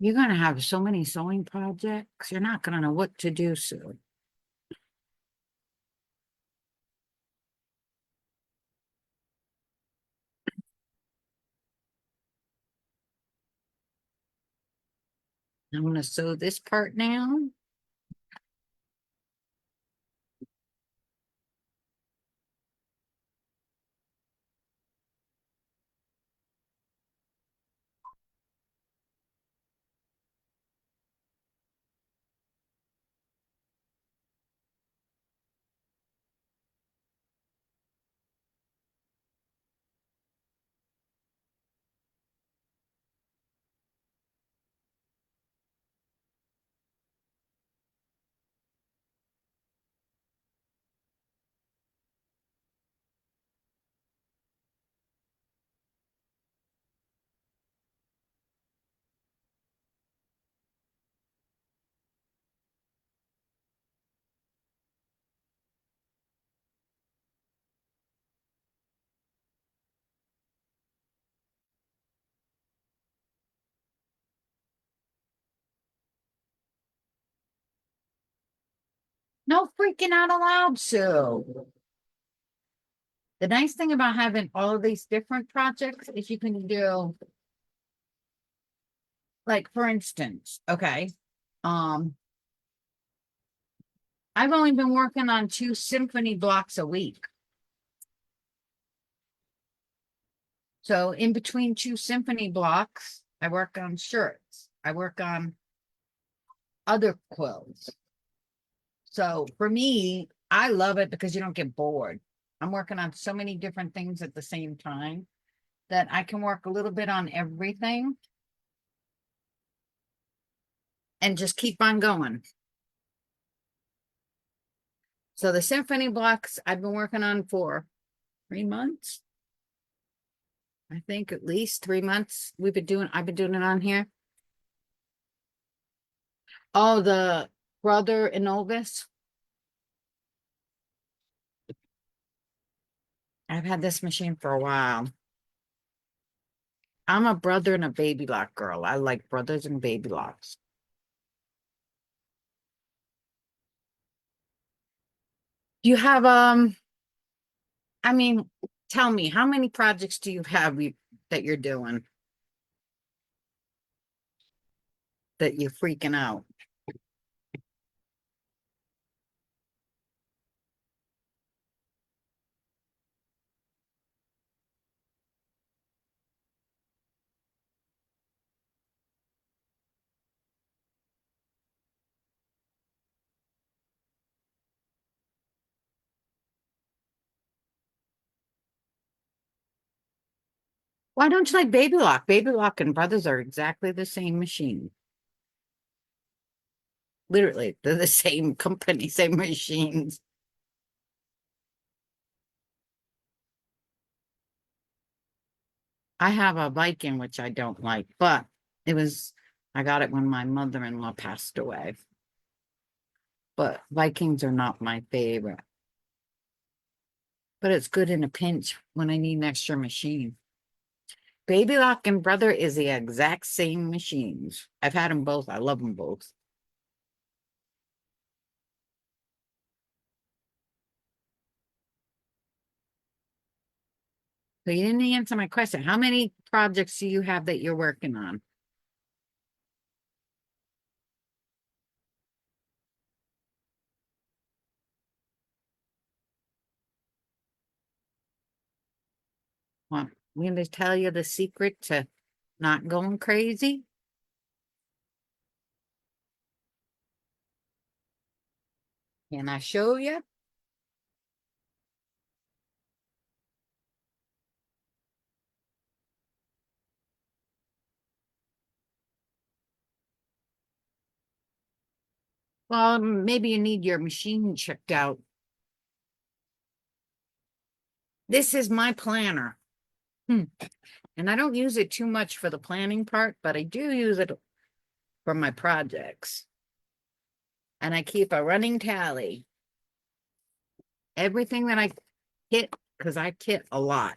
You're going to have so many sewing projects. You're not going to know what to do soon. I'm going to sew this part now. No freaking out aloud, Sue. The nice thing about having all of these different projects is you can do, like, for instance, okay, I've only been working on 2 symphony blocks a week. So in between 2 symphony blocks, I work on shirts. I work on other quilts. So for me, I love it because you don't get bored. I'm working on so many different things at the same time that I can work a little bit on everything and just keep on going. So the symphony blocks I've been working on for 3 months. I think at least 3 months I've been doing it on here. Oh, the brother in Ovis. I've had this machine for a while. I'm a brother and a baby lock girl. I like brothers and baby locks. You have I mean, tell me, how many projects do you have that you're doing that you're freaking out? Why don't you like baby lock? Baby lock and brothers are exactly the same machine. Literally, they're the same company, same machines. I have a Viking, which I don't like, but it was, I got it when my mother-in-law passed away. But Vikings are not my favorite. But it's good in a pinch when I need an extra machine. Baby Lock and Brother is the exact same machines. I've had them both. I love them both. So you didn't answer my question. How many projects do you have that you're working on? Well, I'm going to tell you the secret to not going crazy. Can I show you? Well, maybe you need your machine checked out. This is my planner. Hmm. And I don't use it too much for the planning part, but I do use it for my projects. And I keep a running tally. Everything that I hit, because I kit a lot.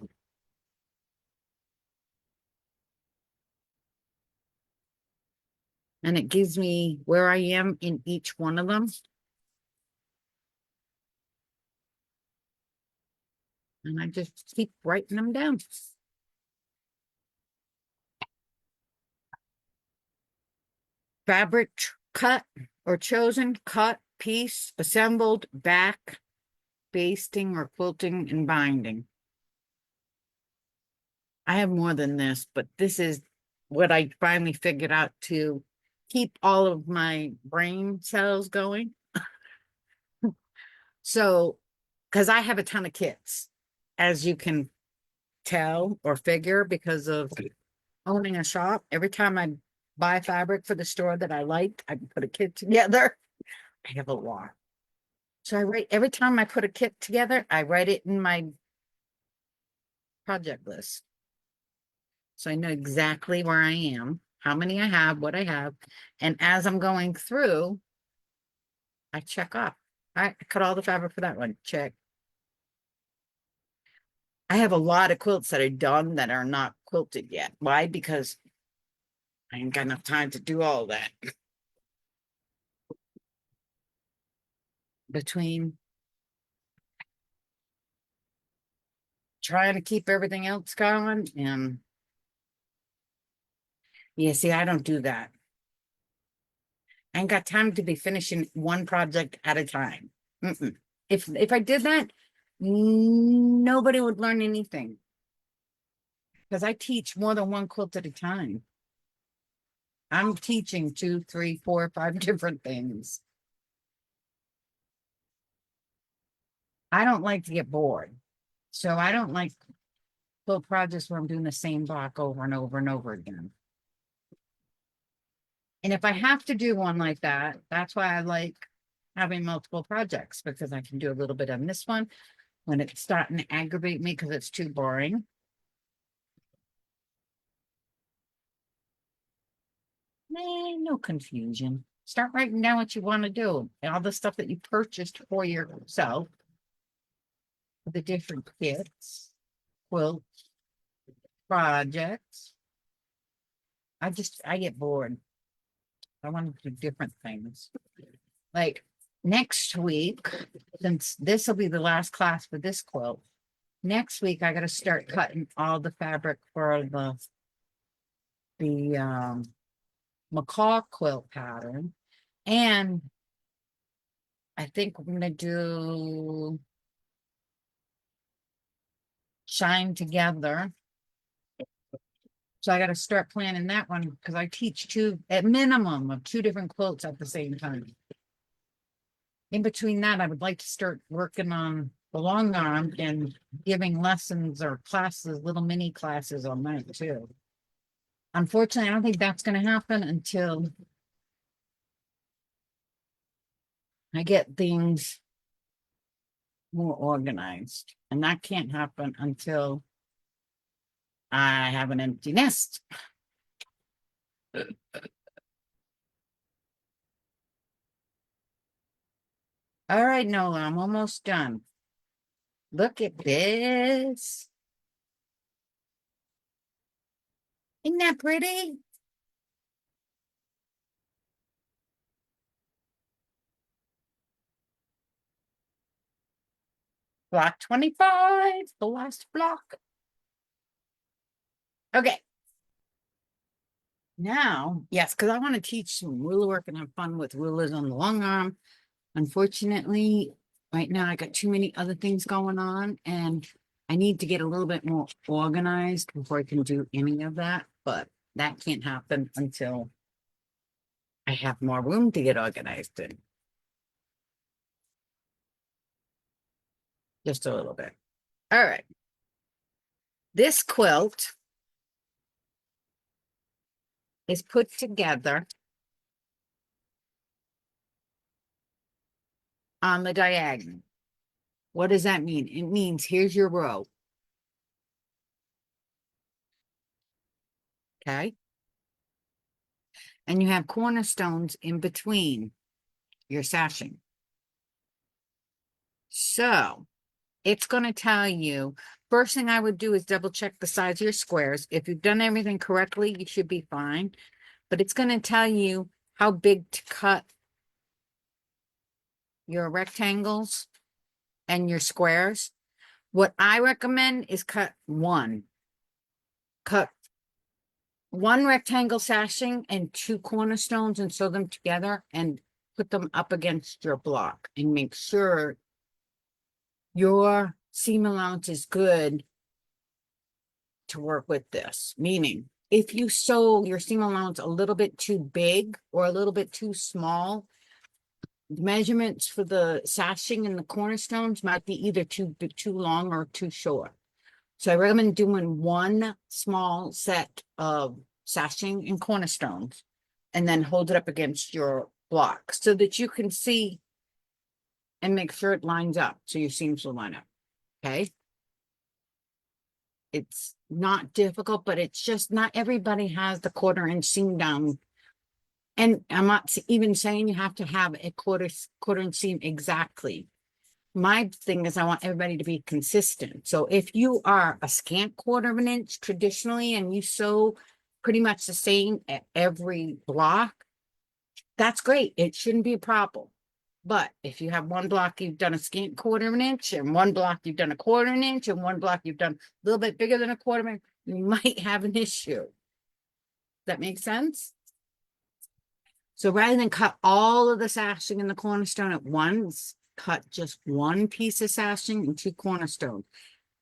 And it gives me where I am in each one of them. And I just keep writing them down. Fabric cut or chosen, cut, piece, assembled, back, basting or quilting and binding. I have more than this, but this is what I finally figured out to keep all of my brain cells going. So, because I have a ton of kits, as you can tell or figure, because of owning a shop. Every time I buy fabric for the store that I like, I put a kit together. I have a lot. So I write every time I put a kit together, I write it in my project list. So I know exactly where I am, how many I have, what I have. And as I'm going through, I check off. I cut all the fabric for that one. Check. I have a lot of quilts that are done that are not quilted yet. Why? Because I ain't got enough time to do all that. Between trying to keep everything else going and yeah, see, I don't do that. I ain't got time to be finishing one project at a time. Mm-mm. If I did that, nobody would learn anything because I teach more than one quilt at a time. I'm teaching two, three, four, five different things. I don't like to get bored. So I don't like quilt projects where I'm doing the same block over and over and over again. And if I have to do one like that, that's why I like having multiple projects because I can do a little bit on this one when it's starting to aggravate me because it's too boring. No confusion. Start writing down what you want to do and all the stuff that you purchased for yourself. the different kits, quilt projects. I get bored. I want to do different things. Like next week, since this will be the last class for this quilt, next week I got to start cutting all the fabric for the macaw quilt pattern. And I think we're gonna do Shine Together. So I got to start planning that one because I teach two, at minimum of two different quilts at the same time. In between that, I would like to start working on the long arm and giving lessons or classes, little mini classes on that too. Unfortunately, I don't think that's going to happen until I get things more organized. And that can't happen until I have an empty nest. All right, Nola, I'm almost done. Look at this. Isn't that pretty? Block 25, the last block. Okay. Now, yes, because I want to teach some ruler work and have fun with rulers on the long arm. Unfortunately, right now I got too many other things going on and I need to get a little bit more organized before I can do any of that. But that can't happen until I have more room to get organized in. Just a little bit. All right. This quilt is put together on the diagonal. What does that mean? It means here's your row. Okay. And you have cornerstones in between your sashing. So it's going to tell you, first thing I would do is double check the size of your squares. If you've done everything correctly, you should be fine. But it's going to tell you how big to cut your rectangles and your squares. What I recommend is cut one. Cut one rectangle sashing and two cornerstones and sew them together and put them up against your block and make sure your seam allowance is good to work with this. Meaning, if you sew your seam allowance a little bit too big or a little bit too small, measurements for the sashing and the cornerstones might be either too long or too short. So I recommend doing one small set of sashing and cornerstones and then hold it up against your block so that you can see and make sure it lines up so your seams will line up. Okay. It's not difficult, but it's just not everybody has the 1/4 inch seam down. And I'm not even saying you have to have a quarter inch seam exactly. My thing is I want everybody to be consistent. So if you are a scant 1/4 inch traditionally and you sew pretty much the same at every block, that's great. It shouldn't be a problem. But if you have one block you've done a scant 1/4 inch and one block you've done a 1/4 inch and one block you've done a little bit bigger than a 1/4 inch, you might have an issue. That makes sense? So rather than cut all of the sashing in the cornerstone at once, cut just one piece of sashing and two cornerstones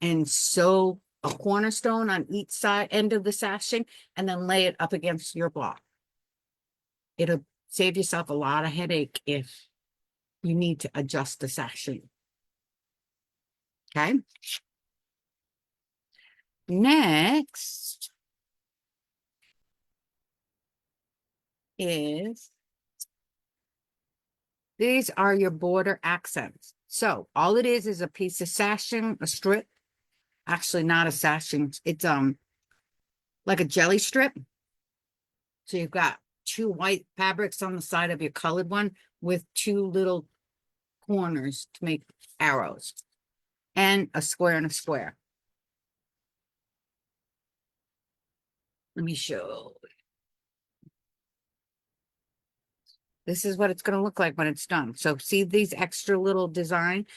and sew a cornerstone on each side end of the sashing and then lay it up against your block. It'll save yourself a lot of headache if you need to adjust the sashing. Okay. Next is these are your border accents. So all it is a piece of sashing, a strip. Actually, not a sashing. It's like a jelly strip. So you've got two white fabrics on the side of your colored one with two little corners to make arrows. and a square and a square. Let me show. This is what it's going to look like when it's done. So see these extra little design?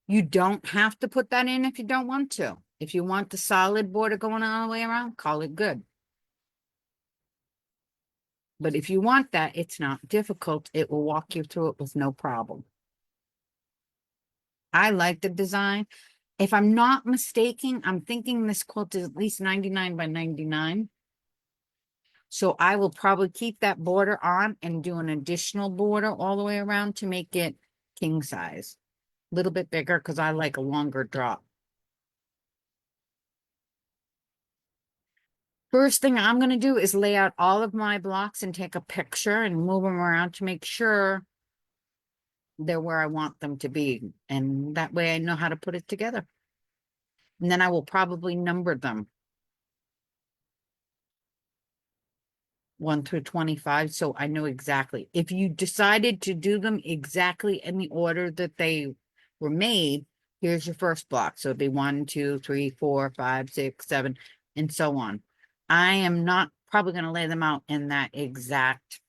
You don't have to put that in if you don't want to. If you want the solid border going all the way around, call it good. But if you want that, it's not difficult. It will walk you through it with no problem. I like the design. If I'm not mistaken, I'm thinking this quilt is at least 99 by 99. So I will probably keep that border on and do an additional border all the way around to make it king size. A little bit bigger because I like a longer drop. First thing I'm going to do is lay out all of my blocks and take a picture and move them around to make sure they're where I want them to be. And that way I know how to put it together. And then I will probably number them 1 through 25. So I know exactly. If you decided to do them exactly in the order that they were made, here's your first block. So it'd be 1, 2, 3, 4, 5, 6, 7, and so on. I am not probably going to lay them out in that exact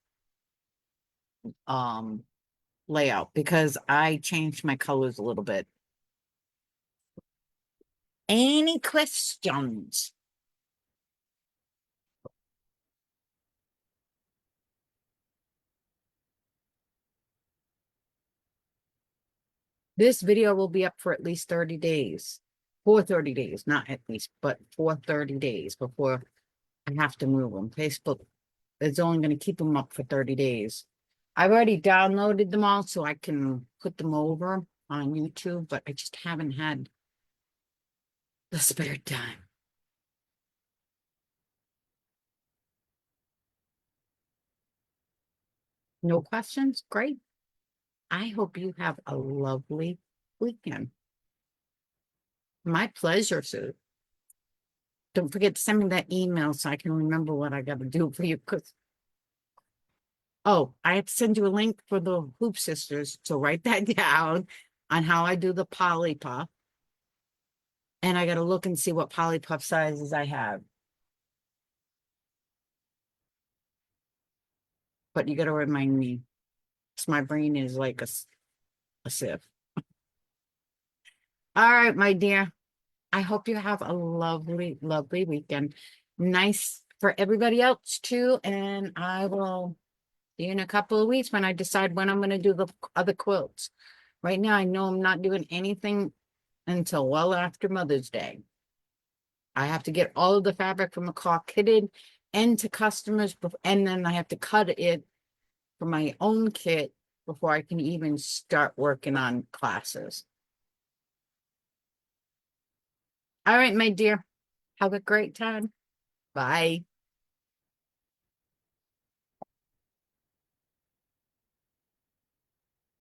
layout because I changed my colors a little bit. Any questions? This video will be up for at least 30 days. For 30 days, not at least, but for 30 days before I have to move them. Facebook is only going to keep them up for 30 days. I've already downloaded them all so I can put them over on YouTube, but I just haven't had the spare time. No questions? Great. I hope you have a lovely weekend. My pleasure, Sue. Don't forget to send me that email so I can remember what I got to do for you. Oh, I have to send you a link for the Hoop Sisters. So write that down on how I do the Polly Puff. And I got to look and see what Polly Puff sizes I have. But you got to remind me. Because my brain is like a sieve. All right, my dear. I hope you have a lovely, lovely weekend. Nice for everybody else too. And I will see you in a couple of weeks when I decide when I'm going to do the other quilts. Right now, I know I'm not doing anything until well after Mother's Day. I have to get all of the fabric from the McCaw kitted and to customers, and then I have to cut it for my own kit before I can even start working on classes. All right, my dear. Have a great time. Bye.